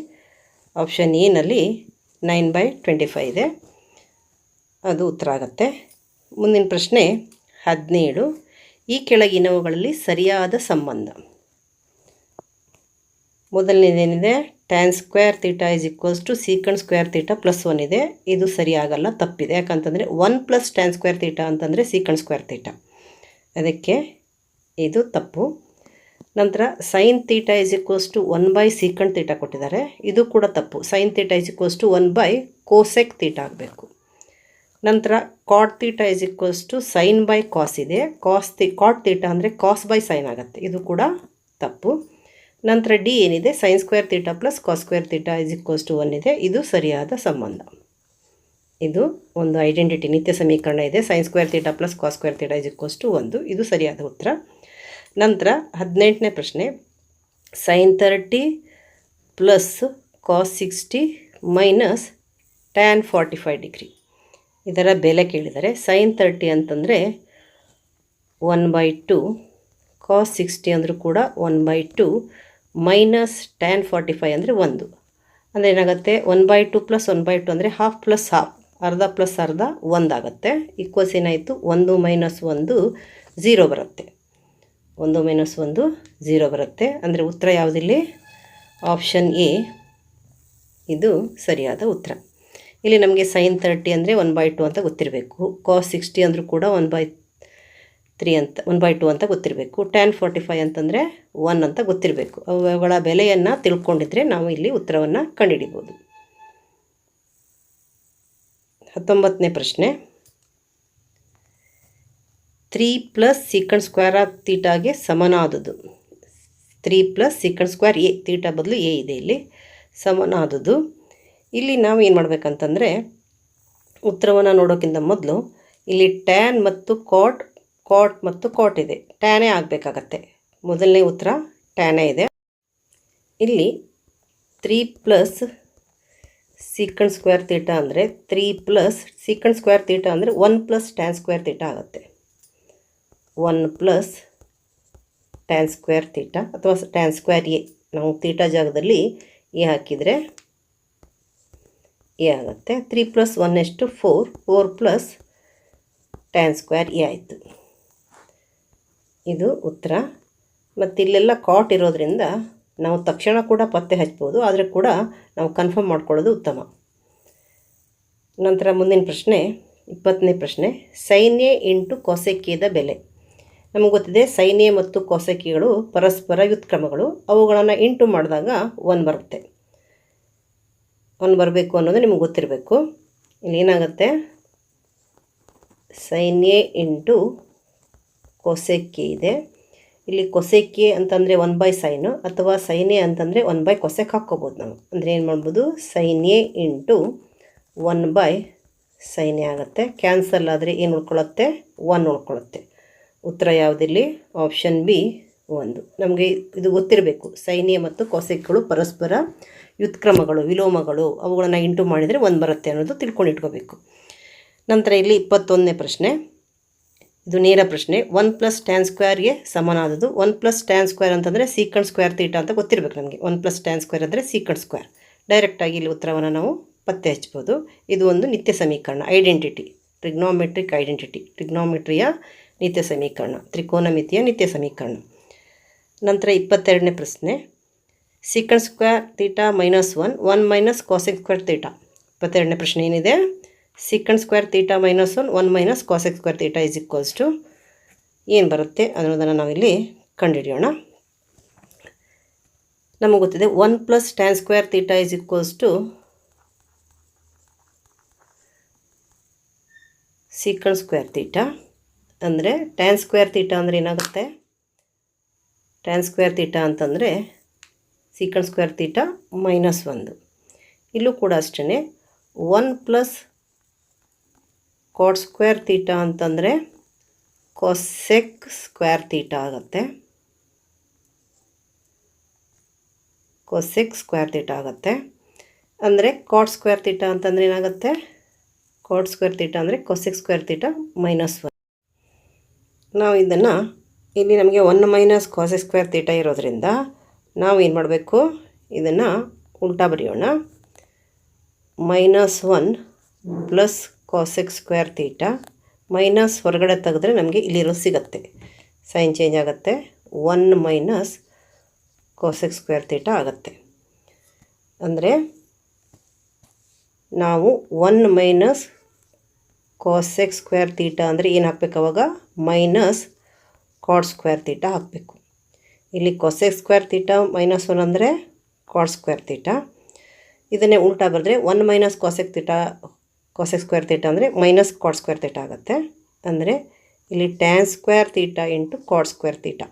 ಆಪ್ಷನ್ ಎನಲ್ಲಿ 9/25 ಇದೆ, ಅದು ಉತ್ತರ ಆಗುತ್ತೆ. ಮುಂದಿನ ಪ್ರಶ್ನೆ 17. ಈ ಕೆಳಗಿನವುಗಳಲ್ಲಿ ಸರಿಯಾದ ಸಂಬಂಧ. ಮೊದಲನೇದೇನಿದೆ? Tan square theta is equals to secant square theta plus 1 ಇದೆ. ಇದು ಸರಿಯಾಗಲ್ಲ, ತಪ್ಪಿದೆ. ಯಾಕಂತಂದರೆ 1 ಪ್ಲಸ್ ಟ್ಯಾನ್ ಸ್ಕ್ವೇರ್ ತೀಟಾ ಅಂತಂದರೆ ಸೀಕಂಡ್ ಸ್ಕ್ವೇರ್ ತೀಟಾ, ಅದಕ್ಕೆ ಇದು ತಪ್ಪು. ನಂತರ sine theta is equals to 1 secant theta ಕೊಟ್ಟಿದ್ದಾರೆ, ಇದು ಕೂಡ ತಪ್ಪು. Sine theta is equals to 1 cosec theta ಆಗಬೇಕು. ನಂತರ cot theta is equals to sine cos ಇದೆ. ಕಾಟ್ ತೀಟಾ ಅಂದರೆ ಕಾಸ್ ಸೈನ್ ಆಗುತ್ತೆ, ಇದು ಕೂಡ ತಪ್ಪು. ನಂತರ ಡಿ ಏನಿದೆ? Sine square theta plus cos square theta is equals to 1 ಇದೆ, ಇದು ಸರಿಯಾದ ಸಂಬಂಧ. ಇದು ಒಂದು ಐಡೆಂಟಿಟಿ, ನಿತ್ಯ ಸಮೀಕರಣ ಇದೆ. Sine square theta plus cos square theta is equals to 1, ಇದು ಸರಿಯಾದ ಉತ್ತರ. ನಂತರ 18ನೇ ಪ್ರಶ್ನೆ. Sine 30 plus cos 60 minus tan 45 degree, ಇದರ ಬೆಲೆ ಕೇಳಿದರೆ. ಸೈನ್ 30 ಅಂತಂದರೆ 1/2, ಕಾಸ್ 60 ಅಂದರೂ ಕೂಡ 1/2 ಮೈನಸ್ ಟ್ಯಾನ್ 45 ಅಂದರೆ 1. ಅಂದರೆ ಏನಾಗುತ್ತೆ? 1/2 ಪ್ಲಸ್ 1/2 ಅಂದರೆ ಹಾಫ್ ಪ್ಲಸ್ ಹಾಫ್, ಅರ್ಧ ಪ್ಲಸ್ ಅರ್ಧ 1 ಆಗುತ್ತೆ. ಈಕ್ವಲ್ಸ್ ಏನಾಯಿತು? 1 ಮೈನಸ್ 1 0 ಬರುತ್ತೆ. 1 ಮೈನಸ್ 1 0 ಬರುತ್ತೆ. ಅಂದರೆ ಉತ್ತರ ಯಾವುದಿಲ್ಲಿ? ಆಪ್ಷನ್ ಎ, ಇದು ಸರಿಯಾದ ಉತ್ತರ. ಇಲ್ಲಿ ನಮಗೆ ಸೈನ್ 30 ಅಂದರೆ 1/2 ಅಂತ ಗೊತ್ತಿರಬೇಕು. ಕಾಸ್ 60 ಅಂದರೂ ಕೂಡ 1/2 ಅಂತ ಗೊತ್ತಿರಬೇಕು. ಟ್ಯಾನ್ 45 ಅಂತಂದರೆ 1 ಅಂತ ಗೊತ್ತಿರಬೇಕು. ಅವುಗಳ ಬೆಲೆಯನ್ನು ತಿಳ್ಕೊಂಡಿದ್ರೆ ನಾವು ಇಲ್ಲಿ ಉತ್ತರವನ್ನು ಕಂಡುಹಿಡಿಬೋದು. 19ನೇ ಪ್ರಶ್ನೆ. 3 ಪ್ಲಸ್ ಸೀಕಂಡ್ ಸ್ಕ್ವೇರ್ ಆಫ್ ತೀಟಾಗೆ ಸಮನಾದುದು. 3 plus secant square A, theta ಬದಲು ಎ ಇದೆ ಇಲ್ಲಿ, ಸಮನಾದುದು. ಇಲ್ಲಿ ನಾವು ಏನು ಮಾಡಬೇಕಂತಂದರೆ, ಉತ್ತರವನ್ನು ನೋಡೋಕ್ಕಿಂತ ಮೊದಲು ಇಲ್ಲಿ ಟ್ಯಾನ್ ಮತ್ತು ಕಾಟ್ ಮತ್ತು ಕಾಟ್ ಇದೆ, ಟ್ಯಾನೇ ಆಗಬೇಕಾಗತ್ತೆ. ಮೊದಲನೇ ಉತ್ತರ ಟ್ಯಾನೇ ಇದೆ. ಇಲ್ಲಿ 3 ಪ್ಲಸ್ ಸೀಕಂಡ್ ಸ್ಕ್ವೇರ್ ತೀಟಾ ಅಂದರೆ 3 ಪ್ಲಸ್ ಸೀಕಂಡ್ ಸ್ಕ್ವೇರ್ ತೀಟಾ ಅಂದರೆ 1 ಪ್ಲಸ್ ಟ್ಯಾನ್ ಸ್ಕ್ವೇರ್ ತೀಟಾ ಆಗುತ್ತೆ. 1 ಪ್ಲಸ್ ಟ್ಯಾನ್ ಸ್ಕ್ವೇರ್ ತೀಟಾ ಅಥವಾ ಟ್ಯಾನ್ ಸ್ಕ್ವೇರ್ ಎ, ನಾವು ತೀಟಾ ಜಾಗದಲ್ಲಿ ಎ ಹಾಕಿದರೆ ಎ ಆಗುತ್ತೆ. 3 ಪ್ಲಸ್ 1 ಎಷ್ಟು? 4 ಪ್ಲಸ್ ಟ್ಯಾನ್ ಸ್ಕ್ವೇರ್ ಎ ಆಯಿತು, ಇದು ಉತ್ತರ. ಮತ್ತು ಇಲ್ಲೆಲ್ಲ ಕಾಟ್ ಇರೋದ್ರಿಂದ ನಾವು ತಕ್ಷಣ ಕೂಡ ಪತ್ತೆ ಹಚ್ಬೋದು, ಆದರೆ ಕೂಡ ನಾವು ಕನ್ಫರ್ಮ್ ಮಾಡ್ಕೊಳ್ಳೋದು ಉತ್ತಮ. ನಂತರ ಮುಂದಿನ ಪ್ರಶ್ನೆ 20ನೇ ಪ್ರಶ್ನೆ. ಸೈನ್ ಎ ಇಂಟು ಕಾಸೆಕ್ ಎದ ಬೆಲೆ. ನಮಗೆ ಗೊತ್ತಿದೆ ಸೈನ್ ಎ ಮತ್ತು ಕಾಸೆಕ್ ಎಗಳು ಪರಸ್ಪರ ವ್ಯುತ್ಕ್ರಮಗಳು, ಅವುಗಳನ್ನು ಇಂಟು ಮಾಡಿದಾಗ 1 ಬರುತ್ತೆ. 1 ಬರಬೇಕು ಅನ್ನೋದು ನಿಮಗೆ ಗೊತ್ತಿರಬೇಕು. ಇಲ್ಲಿ ಏನಾಗುತ್ತೆ? Sign A into cosec A ಇದೆ. ಇಲ್ಲಿ ಕೊಸೆಕ್ ಎ ಅಂತಂದರೆ 1 ಸೈನು, ಅಥವಾ ಸೈನ್ ಎ ಅಂತಂದರೆ 1 ಕೊಸೆಕ್ ಹಾಕ್ಕೋಬೋದು ನಾವು. ಅಂದರೆ ಏನು ಮಾಡ್ಬೋದು? Sign A into 1 sine A ಆಗುತ್ತೆ. ಕ್ಯಾನ್ಸಲ್ ಆದರೆ ಏನು ಉಳ್ಕೊಳ್ಳುತ್ತೆ? 1 ಉಳ್ಕೊಳ್ಳುತ್ತೆ. ಉತ್ತರ ಯಾವುದಿಲ್ಲಿ? Option B 1. ನಮಗೆ ಇದು ಗೊತ್ತಿರಬೇಕು, ಸೈನ್ ಎ ಮತ್ತು ಕೊಸೆಕ್ಗಳು ಪರಸ್ಪರ ವ್ಯುತ್ಕ್ರಮಗಳು, ವಿಲೋಮಗಳು, ಅವುಗಳನ್ನು ಇಂಟು ಮಾಡಿದರೆ 1 ಬರುತ್ತೆ ಅನ್ನೋದು ತಿಳ್ಕೊಂಡು ಇಟ್ಕೋಬೇಕು. ನಂತರ ಇಲ್ಲಿ 21ನೇ ಪ್ರಶ್ನೆ, ಇದು ನೇರ ಪ್ರಶ್ನೆ. 1 + tan ಸ್ಕ್ವೇರ್ಗೆ ಸಮನಾದದು. 1 + tan ಸ್ಕ್ವೇರ್ ಅಂತಂದರೆ ಸೀಕಂಡ್ ಸ್ಕ್ವೇರ್ ಥೀಟಾ ಅಂತ ಗೊತ್ತಿರಬೇಕು ನಮಗೆ. 1 + tan ಸ್ಕ್ವೇರ್ ಅಂದರೆ ಸೀಕಂಡ್ ಸ್ಕ್ವೇರ್. ಡೈರೆಕ್ಟಾಗಿ ಇಲ್ಲಿ ಉತ್ತರವನ್ನು ನಾವು ಪತ್ತೆ ಹಚ್ಬೋದು. ಇದು ಒಂದು ನಿತ್ಯ ಸಮೀಕರಣ, ಐಡೆಂಟಿಟಿ, ಟ್ರಿಗ್ನೋಮೆಟ್ರಿಕ್ ಐಡೆಂಟಿಟಿ, ಟ್ರಿಗ್ನೋಮೆಟ್ರಿಯ ನಿತ್ಯ ಸಮೀಕರಣ, ತ್ರಿಕೋನಮಿತಿಯ ನಿತ್ಯ ಸಮೀಕರಣ. ನಂತರ 22ನೇ ಪ್ರಶ್ನೆ, secant square theta -1 1 - cosec square theta. 22ನೇ ಪ್ರಶ್ನೆ ಏನಿದೆ, secant square theta -1 1 - cosec square theta = ಏನು ಬರುತ್ತೆ ಅನ್ನೋದನ್ನು ನಾವಿಲ್ಲಿ ಕಂಡುಹಿಡಿಯೋಣ. ನಮಗೆ ಗೊತ್ತಿದೆ 1 + tan square theta = secant square theta. ಅಂದರೆ ಟ್ಯಾನ್ ಸ್ಕ್ವೇರ್ ಥೀಟಾ ಅಂದರೆ ಏನಾಗುತ್ತೆ, ಟ್ಯಾನ್ ಸ್ಕ್ವೇರ್ ಥೀಟಾ ಅಂತಂದರೆ ಸೀಕಂಡ್ ಸ್ಕ್ವೇರ್ ಥೀಟಾ -1. ಇಲ್ಲೂ ಕೂಡ ಅಷ್ಟೇ 1 + ಕಾಟ್ ಸ್ಕ್ವೇರ್ ಥೀಟಾ ಅಂತಂದರೆ ಕಾಸೆಕ್ ಸ್ಕ್ವೇರ್ ಥೀಟಾ ಆಗುತ್ತೆ, ಕಾಸೆಕ್ ಸ್ಕ್ವೇರ್ ಥೀಟಾ ಆಗುತ್ತೆ. ಅಂದರೆ ಕಾಟ್ ಸ್ಕ್ವೇರ್ ಥೀಟಾ ಅಂತಂದರೆ ಏನಾಗುತ್ತೆ, ಕಾಟ್ ಸ್ಕ್ವೇರ್ ಥೀಟಾ ಅಂದರೆ ಕಾಸೆಕ್ ಸ್ಕ್ವೇರ್ ಥೀಟಾ -1. ನಾವು ಇದನ್ನು ಇಲ್ಲಿ ನಮಗೆ 1 - ಕಾಸೆಕ್ ಸ್ಕ್ವೇರ್ ಥೀಟಾ ಇರೋದ್ರಿಂದ ನಾವು ಏನು ಮಾಡಬೇಕು, ಇದನ್ನು ಉಲ್ಟಾ ಬರೆಯೋಣ. -1 + ಕಾಸೆಕ್ ಸ್ಕ್ವೇರ್ ಥೀಟಾ ಮೈನಸ್ ಹೊರಗಡೆ ತೆಗೆದ್ರೆ ನಮಗೆ ಇಲ್ಲಿರೋ ಸಿಗುತ್ತೆ, ಸೈನ್ ಚೇಂಜ್ ಆಗುತ್ತೆ, 1 - ಕಾಸೆಕ್ ಸ್ಕ್ವೇರ್ ಥೀಟಾ ಆಗುತ್ತೆ. ಅಂದರೆ ನಾವು 1 - ಕಾಸೆಕ್ ಸ್ಕ್ವೇರ್ ಥೀಟಾ ಅಂದರೆ ಏನು ಹಾಕಬೇಕು, ಅವಾಗ -ಕಾಟ್ ಸ್ಕ್ವೇರ್ ಥೀಟಾ ಹಾಕಬೇಕು. ಇಲ್ಲಿ ಕಾಸೆಕ್ ಸ್ಕ್ವೇರ್ ಥೀಟಾ -1 ಅಂದರೆ ಕಾಟ್ ಸ್ಕ್ವೇರ್ ಥೀಟಾ. ಇದನ್ನೇ ಉಲ್ಟಾ ಬರೆದ್ರೆ 1 - cosec theta, cosec square theta ಅಂದರೆ -ಕಾಟ್ ಸ್ಕ್ವೇರ್ ಥೀಟಾ ಆಗುತ್ತೆ. ಅಂದರೆ ಇಲ್ಲಿ tan square theta × cot square theta.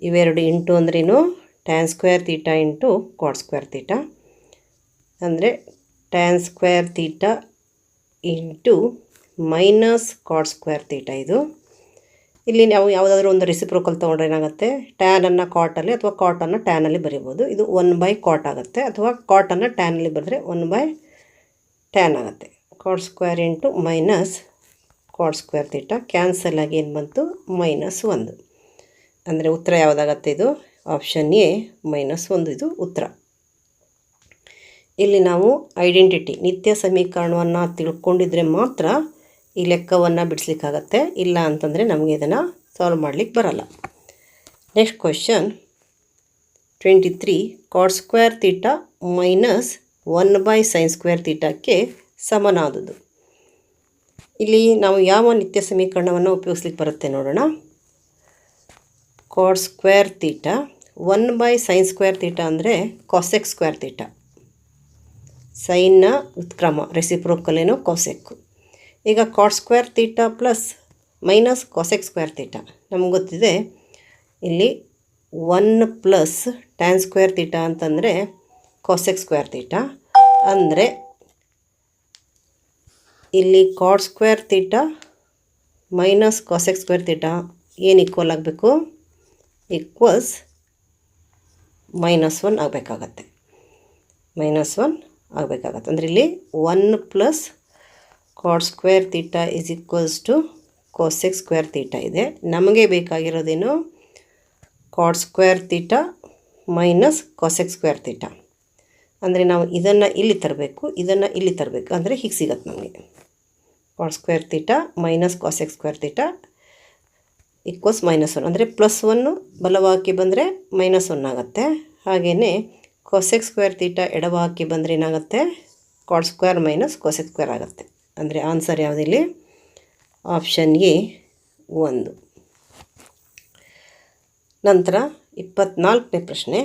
ಇವೆರಡು ಇಂಟು ಅಂದ್ರೇನು, tan square theta × cot square theta. ಅಂದರೆ tan square theta × cot square theta. ಇದು ಇಲ್ಲಿ ನಾವು ಯಾವುದಾದ್ರೂ ಒಂದು ರೆಸಿಪ್ರೋಕಲ್ ತೊಗೊಂಡ್ರೆ ಏನಾಗುತ್ತೆ, ಟ್ಯಾನನ್ನು ಕಾಟಲ್ಲಿ ಅಥವಾ ಕಾಟನ್ನು ಟ್ಯಾನಲ್ಲಿ ಬರೀಬೋದು. ಇದು 1/ಕಾಟ್ ಆಗುತ್ತೆ, ಅಥವಾ ಕಾಟನ್ನು ಟ್ಯಾನಲ್ಲಿ ಬರೆದ್ರೆ 1/ಟ್ಯಾನ್ ಆಗುತ್ತೆ. Cot square × cot square theta cancel ಆಗಿ ಏನು ಬಂತು, -1. ಅಂದರೆ ಉತ್ತರ ಯಾವುದಾಗತ್ತೆ, ಇದು ಆಪ್ಷನ್ ಎ -1 ಇದು ಉತ್ತರ. ಇಲ್ಲಿ ನಾವು ಐಡೆಂಟಿಟಿ ನಿತ್ಯ ಸಮೀಕರಣವನ್ನು ತಿಳ್ಕೊಂಡಿದ್ರೆ ಮಾತ್ರ ಈ ಲೆಕ್ಕವನ್ನು ಬಿಡಿಸ್ಲಿಕ್ಕಾಗತ್ತೆ, ಇಲ್ಲ ಅಂತಂದರೆ ನಮಗೆ ಇದನ್ನು ಸಾಲ್ವ್ ಮಾಡಲಿಕ್ಕೆ ಬರಲ್ಲ. Next question 23, cot square theta -1/sin square ಥೀಟಾಕ್ಕೆ ಸಮನಾದುದು. ಇಲ್ಲಿ ನಾವು ಯಾವ ನಿತ್ಯ ಸಮೀಕರಣವನ್ನು ಉಪಯೋಗಿಸ್ಲಿಕ್ಕೆ ಬರುತ್ತೆ ನೋಡೋಣ. Cot square theta 1/sin square theta ಅಂದರೆ ಕಾಸೆಕ್ ಸ್ಕ್ವೇರ್ ಥೀಟಾ. ಸೈನ್ನ ಉತ್ಕ್ರಮ, ರೆಸಿಪ್ರೋಕಲ್ ಏನೋ ಕಾಸೆಕ್. ಈಗ cot square theta + cosec square theta ನಮ್ಗೆ ಗೊತ್ತಿದೆ. ಇಲ್ಲಿ 1 + ಟ್ಯಾನ್ ಸ್ಕ್ವೇರ್ ಥೀಟಾ ಅಂತಂದರೆ ಕಾಸೆಕ್ ಸ್ಕ್ವೇರ್ ಥೀಟಾ. ಅಂದರೆ ಇಲ್ಲಿ cot square theta - cosec square theta ಏನು ಈಕ್ವಲ್ ಆಗಬೇಕು, ಈಕ್ವಲ್ಸ್ -1 ಆಗಬೇಕಾಗತ್ತೆ, -1 ಆಗಬೇಕಾಗತ್ತೆ. ಅಂದರೆ ಇಲ್ಲಿ 1 + cot square theta = cosec square theta ಇದೆ. ನಮಗೆ ಬೇಕಾಗಿರೋದೇನು, cot square theta - cosec square theta. ಅಂದರೆ ನಾವು ಇದನ್ನು ಇಲ್ಲಿ ತರಬೇಕು, ಇದನ್ನು ಇಲ್ಲಿ ತರಬೇಕು, ಅಂದರೆ ಹೀಗೆ ಸಿಗುತ್ತೆ ನಮಗೆ. Cot square theta - cosec square theta = -1. ಅಂದರೆ +1 ಬಲಭಾಗಕ್ಕೆ ಬಂದರೆ -1 ಆಗುತ್ತೆ. ಹಾಗೆಯೇ ಕಾಸೆಕ್ ಸ್ಕ್ವೇರ್ ಥೀಟಾ ಎಡಭಾಗಕ್ಕೆ ಬಂದರೆ ಏನಾಗುತ್ತೆ, ಕಾಟ್ ಸ್ಕ್ವೇರ್ - ಕಾಸೆಕ್ ಸ್ಕ್ವೇರ್ ಆಗುತ್ತೆ. ಅಂದರೆ ಆನ್ಸರ್ ಯಾವುದಿಲ್ಲಿ, ಆಪ್ಷನ್ ಎ 1. ನಂತರ 24ನೇ ಪ್ರಶ್ನೆ,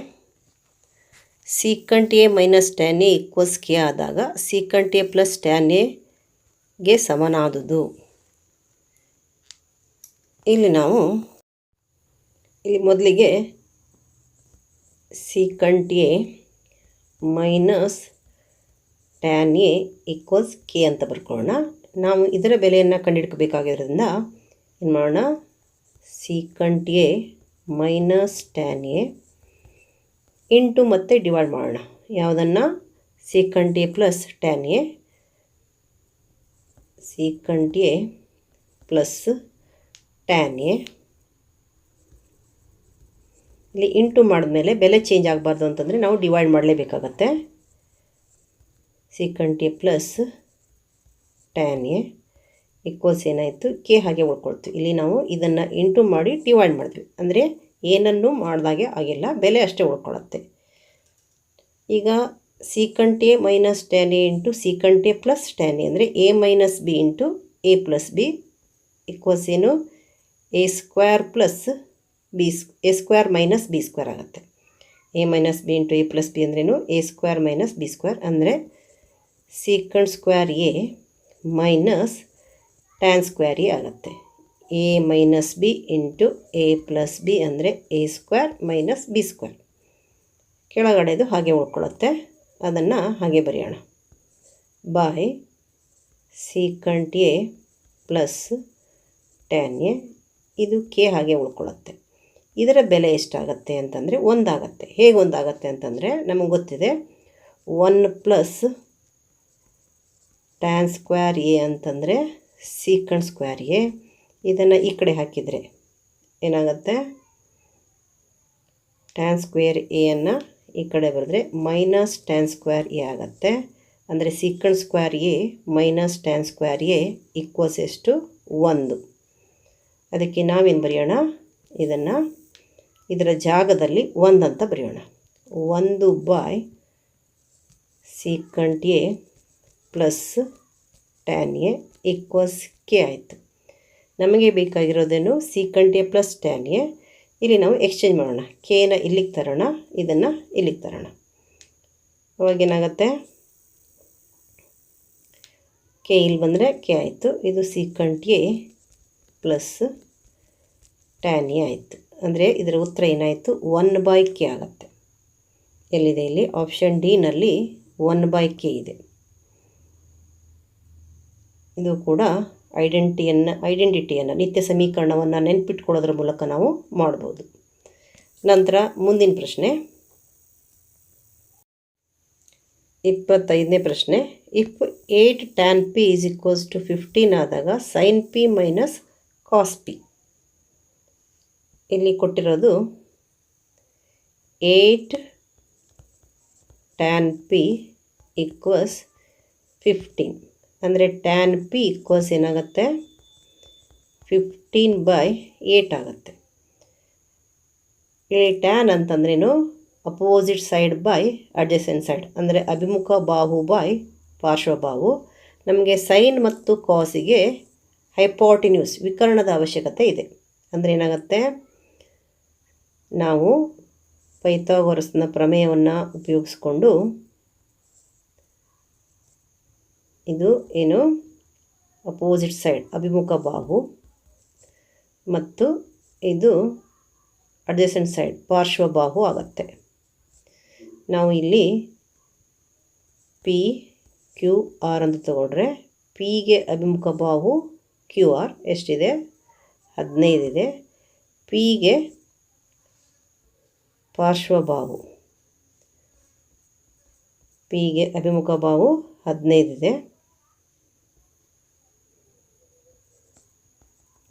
ಸೀಕಂಟ್ ಎ - ಟ್ಯಾನ್ ಎ = ಕೆ ಆದಾಗ ಸೀಕಂಟ್ ಎ + ಟ್ಯಾನ್ ಎಗೆ ಸಮನಾದುದು. ಇಲ್ಲಿ ನಾವು ಮೊದಲಿಗೆ secant A - tan A = K ಅಂತ ಬರ್ಕೊಳ್ಳೋಣ. ನಾವು ಇದರ ಬೆಲೆಯನ್ನು ಕಂಡುಹಿಡ್ಕೋಬೇಕಾಗಿರೋದ್ರಿಂದ ಏನು ಮಾಡೋಣ, secant A minus tan A into ಮತ್ತೆ ಡಿವೈಡ್ ಮಾಡೋಣ. ಯಾವುದನ್ನು? Secant A plus tan A, secant A plus tan A. ಇಲ್ಲಿ ಇಂಟು ಮಾಡಿದ್ಮೇಲೆ ಬೆಲೆ ಚೇಂಜ್ ಆಗಬಾರ್ದು ಅಂತಂದರೆ ನಾವು ಡಿವೈಡ್ ಮಾಡಲೇಬೇಕಾಗತ್ತೆ. Secant A plus tan A equals ಏನಾಯಿತು? ಕೆ ಹಾಗೆ ಉಳ್ಕೊಳ್ತು. ಇಲ್ಲಿ ನಾವು ಇದನ್ನು ಇಂಟು ಮಾಡಿ ಡಿವೈಡ್ ಮಾಡಿದ್ವಿ, ಅಂದರೆ ಏನನ್ನು ಮಾಡಿದಾಗೆ ಆಗಿಲ್ಲ, ಬೆಲೆ ಅಷ್ಟೇ ಉಳ್ಕೊಳ್ಳುತ್ತೆ. ಈಗ secant A minus tan A into secant A plus tan A ಅಂದರೆ A minus B into A plus B equals ಏನು? A square plus A square minus B square ಆಗುತ್ತೆ. A minus B into A plus B ಅಂದ್ರೇನು? A square minus B square, ಅಂದರೆ secant square A minus tan square A ಆಗುತ್ತೆ. A minus B into A plus B ಅಂದರೆ A square minus B square. ಕೆಳಗಡೆದು ಹಾಗೆ ಉಳ್ಕೊಳ್ಳುತ್ತೆ, ಅದನ್ನು ಹಾಗೆ ಬರೆಯೋಣ. By secant A plus tan A, ಇದು ಕೆ ಹಾಗೆ ಉಳ್ಕೊಳ್ಳುತ್ತೆ. ಇದರ ಬೆಲೆ ಎಷ್ಟಾಗುತ್ತೆ ಅಂತಂದರೆ 1 ಆಗುತ್ತೆ. ಹೇಗೆ 1 ಆಗುತ್ತೆ ಅಂತಂದರೆ ನಮಗೆ ಗೊತ್ತಿದೆ 1 ಪ್ಲಸ್ ಟ್ಯಾನ್ ಸ್ಕ್ವೇರ್ ಎ ಅಂತಂದರೆ ಸೀಕಂಟ್ ಸ್ಕ್ವೇರ್ ಎ. ಇದನ್ನು ಈ ಕಡೆ ಹಾಕಿದರೆ ಏನಾಗುತ್ತೆ? ಟ್ಯಾನ್ ಸ್ಕ್ವೇರ್ ಎಯನ್ನು ಈ ಕಡೆ ಬರೆದ್ರೆ ಮೈನಸ್ ಟ್ಯಾನ್ ಸ್ಕ್ವೇರ್ ಎ ಆಗುತ್ತೆ. ಅಂದರೆ secant square A minus tan square A equals ಎಷ್ಟು? 1. ಅದಕ್ಕೆ ನಾವೇನು ಬರೆಯೋಣ? ಇದನ್ನು ಇದರ ಜಾಗದಲ್ಲಿ 1 ಅಂತ ಬರೆಯೋಣ. 1 by secant A plus tan A equals K ಆಯಿತು. ನಮಗೆ ಬೇಕಾಗಿರೋದೇನು? Secant A plus tan A. ಇಲ್ಲಿ ನಾವು ಎಕ್ಸ್ಚೇಂಜ್ ಮಾಡೋಣ. ಕೆನ ಇಲ್ಲಿಗೆ ತರೋಣ, ಇದನ್ನು ಇಲ್ಲಿಗೆ ತರೋಣ. ಅವಾಗೇನಾಗುತ್ತೆ? ಕೆ ಇಲ್ಲಿ ಬಂದರೆ ಕೆ ಆಯಿತು. ಇದು ಸೀಕಂಟ್ ಎ ಪ್ಲಸ್ ಟ್ಯಾನ್ ಎ ಆಯಿತು. ಅಂದರೆ ಇದರ ಉತ್ತರ ಏನಾಯಿತು? 1 ಬೈ ಕೆ ಆಗುತ್ತೆ. ಎಲ್ಲಿದೆ? ಇಲ್ಲಿ ಆಪ್ಷನ್ ಡಿನಲ್ಲಿ 1 ಬೈ ಕೆ ಇದೆ. ಇದು ಕೂಡ ಐಡೆಂಟಿಟಿಯನ್ನು ನಿತ್ಯ ಸಮೀಕರಣವನ್ನು ನೆನಪಿಟ್ಕೊಳ್ಳೋದ್ರ ಮೂಲಕ ನಾವು ಮಾಡ್ಬೋದು. ನಂತರ ಮುಂದಿನ ಪ್ರಶ್ನೆ 25ನೇ ಪ್ರಶ್ನೆ. If 8 tan P is equals to 15 ಆದಾಗ sine P minus cos P. ಇಲ್ಲಿ ಕೊಟ್ಟಿರೋದು 8 ಟ್ಯಾನ್ ಪಿ ಈಕ್ವಲ್ಸ್ 15, ಅಂದರೆ ಟ್ಯಾನ್ ಪಿ ಈಕ್ವಲ್ಸ್ ಏನಾಗುತ್ತೆ? 15 ಬೈ 8 ಆಗುತ್ತೆ. ಇಲ್ಲಿ ಟ್ಯಾನ್ ಅಂತಂದ್ರೇನು? Opposite side by adjacent side, ಅಂದರೆ ಅಭಿಮುಖ ಬಾಹು ಬೈ ಪಾರ್ಶ್ವಬಾಹು. ನಮಗೆ ಸೈನ್ ಮತ್ತು ಕಾಸಿಗೆ ಹೈಪೋಟಿನ್ಯೂಸ್ ವಿಕರ್ಣದ ಅವಶ್ಯಕತೆ ಇದೆ. ಅಂದರೆ ಏನಾಗುತ್ತೆ? ನಾವು ಪೈಥಾಗೊರಸ್ನ ಪ್ರಮೇಯವನ್ನು ಉಪಯೋಗಿಸ್ಕೊಂಡು ಇದು ಏನು? ಅಪೋಸಿಟ್ ಸೈಡ್ ಅಭಿಮುಖ ಬಾಹು ಮತ್ತು ಇದು ಅಡ್ಜಸೆಂಟ್ ಸೈಡ್ ಪಾರ್ಶ್ವಬಾಹು ಆಗುತ್ತೆ. ನಾವು ಇಲ್ಲಿ ಪಿ ಕ್ಯೂ ಆರ್ ಅಂತ ತಗೊಂಡ್ರೆ ಪಿಗೆ ಅಭಿಮುಖ ಬಾಹು ಕ್ಯೂ ಆರ್ ಎಷ್ಟಿದೆ? 15 ಇದೆ. ಪಿಗೆ ಪಾರ್ಶ್ವಬಾಹು ಪಿಗೆ ಅಭಿಮುಖ ಬಾಹು 15 ಇದೆ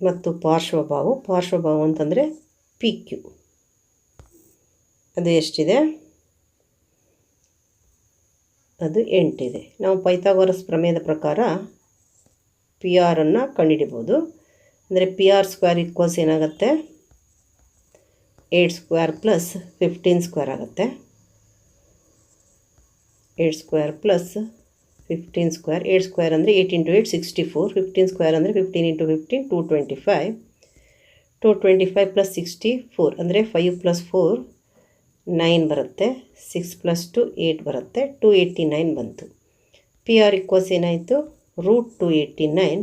ಮತ್ತು ಪಾರ್ಶ್ವಬಾಹು ಅಂತಂದರೆ ಪಿ ಕ್ಯೂ ಅದು ಎಷ್ಟಿದೆ? ಅದು 8 ಇದೆ. ನಾವು ಪೈಥಾಗೊರಸ್ ಪ್ರಮೇಯದ ಪ್ರಕಾರ ಪಿ ಆರನ್ನು ಕಂಡುಹಿಡಿಬೋದು. ಅಂದರೆ ಪಿ ಆರ್ ಸ್ಕ್ವೇರ್ ಈಕ್ವಲ್ಸ್ ಏನಾಗುತ್ತೆ? 8 ಸ್ಕ್ವೇರ್ ಪ್ಲಸ್ 15 ಸ್ಕ್ವೇರ್ ಆಗುತ್ತೆ. 8 ಸ್ಕ್ವೇರ್ ಪ್ಲಸ್ 15 ಸ್ಕ್ವೇರ್. 8 ಸ್ಕ್ವೇರ್ ಅಂದರೆ 8 ಇಂಟು 8 64. 15 ಸ್ಕ್ವೇರ್ ಅಂದರೆ 15 ಇಂಟು 15 225. 225 ಪ್ಲಸ್ 64 ಅಂದರೆ 5 ಪ್ಲಸ್ 4 9 ಬರುತ್ತೆ. 6 ಪ್ಲಸ್ 2 8 ಬರುತ್ತೆ. 289 ಬಂತು. ಪಿ ಆರ್ ಈಕ್ವಲ್ಸ್ ಏನಾಯಿತು? √289.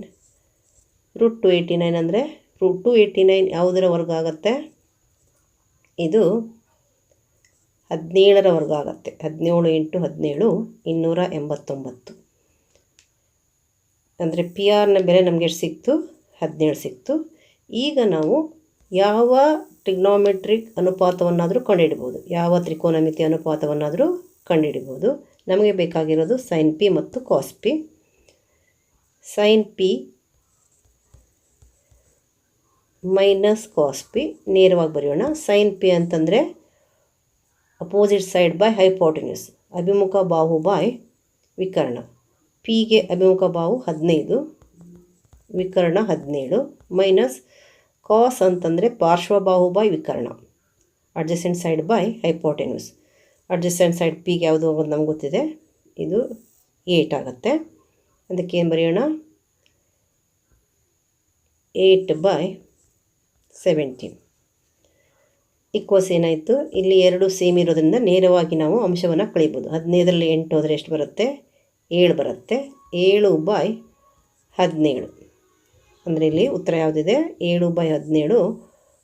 √289 ಅಂದರೆ √289 ಯಾವುದರ ವರ್ಗ ಆಗುತ್ತೆ? ಇದು 17ರ ವರ್ಗ ಆಗುತ್ತೆ. 17 ಇಂಟು 17 289. ಅಂದರೆ ಪಿ ಆರ್ನ ಬೆಲೆ ನಮಗೆ ಎಷ್ಟು ಸಿಕ್ತು? 17 ಸಿಕ್ತು. ಈಗ ನಾವು ಯಾವ ಟ್ರಿಗ್ನೋಮೆಟ್ರಿಕ್ ಅನುಪಾತವನ್ನಾದರೂ ಕಂಡುಹಿಡಿಬೋದು, ಯಾವ ತ್ರಿಕೋನಮಿತಿ ಅನುಪಾತವನ್ನಾದರೂ ಕಂಡುಹಿಡಿಬೋದು. ನಮಗೆ ಬೇಕಾಗಿರೋದು ಸೈನ್ ಪಿ ಮತ್ತು cos P. Sine P minus cos P ನೇರವಾಗಿ ಬರೆಯೋಣ. ಸೈನ್ ಪಿ ಅಂತಂದರೆ ಅಪೋಸಿಟ್ ಸೈಡ್ ಬೈ ಹೈಪೋಟೆನ್ಯೂಸ್, ಅಭಿಮುಖ ಬಾಹು ಬೈ ವಿಕರ್ಣ. ಪಿಗೆ ಅಭಿಮುಖ ಬಾಹು 15, ವಿಕರ್ಣ 17, ಮೈನಸ್ ಕಾಸ್ ಅಂತಂದರೆ ಪಾರ್ಶ್ವಬಾಹು ಬೈ ವಿಕರ್ಣ, adjacent side by hypotenuse. Adjacent side ಪಿಗೆ ಯಾವುದು ಅಂತ ನಮ್ಗೆ ಗೊತ್ತಿದೆ, ಇದು 8 ಆಗುತ್ತೆ. ಅದಕ್ಕೆ ಏನು ಬರೆಯೋಣ, 8/17 ಈಕ್ವಸ್ ಏನಾಯಿತು, ಇಲ್ಲಿ 2 ಸೇಮ್ ಇರೋದ್ರಿಂದ ನೇರವಾಗಿ ನಾವು ಅಂಶವನ್ನು ಕಳಿಬೋದು. 15ರಲ್ಲಿ 8 ಹೋದರೆ ಎಷ್ಟು ಬರುತ್ತೆ, 7 ಬರುತ್ತೆ. 7/17 ಅಂದರೆ ಇಲ್ಲಿ ಉತ್ತರ ಯಾವುದಿದೆ, 7/17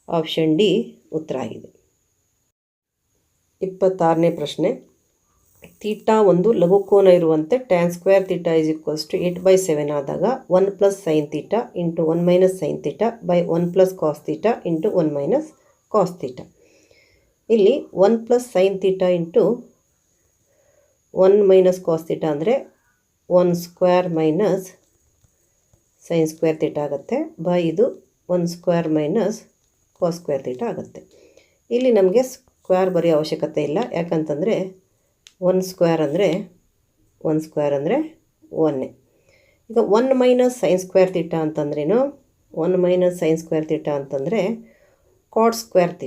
ಆಪ್ಷನ್ ಡಿ ಉತ್ತರ ಆಗಿದೆ. 26ನೇ ಪ್ರಶ್ನೆ. ಥೀಟಾ ಒಂದು ಲಘುಕೋನ ಇರುವಂತೆ ಟ್ಯಾನ್ ಸ್ಕ್ವೇರ್ ಥೀಟಾ = 8/7 ಆದಾಗ 1 + sin θ × 1 - sin θ / 1 + cos θ × 1 - cos θ. ಇಲ್ಲಿ 1 + sin θ × 1 - cos θ ಅಂದರೆ 1² - sin² θ ಆಗುತ್ತೆ, ಇದು 1² - cos² θ ಆಗುತ್ತೆ. ಇಲ್ಲಿ ನಮಗೆ ಸ್ಕ್ವೇರ್ ಬರೆಯೋ ಅವಶ್ಯಕತೆ ಇಲ್ಲ, ಯಾಕಂತಂದರೆ 1² ಅಂದರೆ 1. ಈಗ 1 - sin² θ ಅಂತಂದ್ರೇನು, 1 - sin² θ ಅಂತಂದರೆ cot² θ.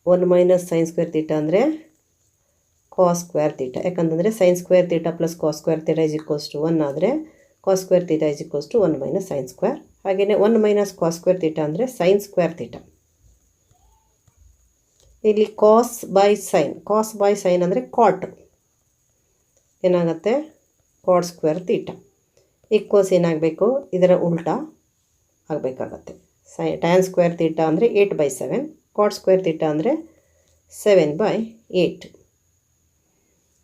1 - sin² θ ಅಂದರೆ cos² θ, ಯಾಕಂತಂದರೆ sin² θ + cos² θ = 1 ಆದರೆ cos² θ = 1 - sin². ಹಾಗೆಯೇ 1 - cos² θ ಅಂದರೆ sin² θ. ಇಲ್ಲಿ cos by sin ಅಂದರೆ cot ಏನಾಗುತ್ತೆ, cot² θ ಈಕ್ವಲ್ಸ್ ಏನಾಗಬೇಕು, ಇದರ ಉಲ್ಟಾ ಆಗಬೇಕಾಗತ್ತೆ. tan ಸ್ಕ್ವೇರ್ ಥೀಟಾ ಅಂದರೆ 8/7, cot² θ ಅಂದರೆ 7/8.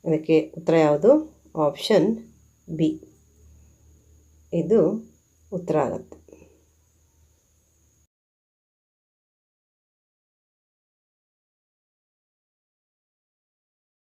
ಅದಕ್ಕೆ ಉತ್ತರ ಯಾವುದು, ಆಪ್ಷನ್ ಬಿ ಇದು ಉತ್ತರ ಆಗುತ್ತೆ.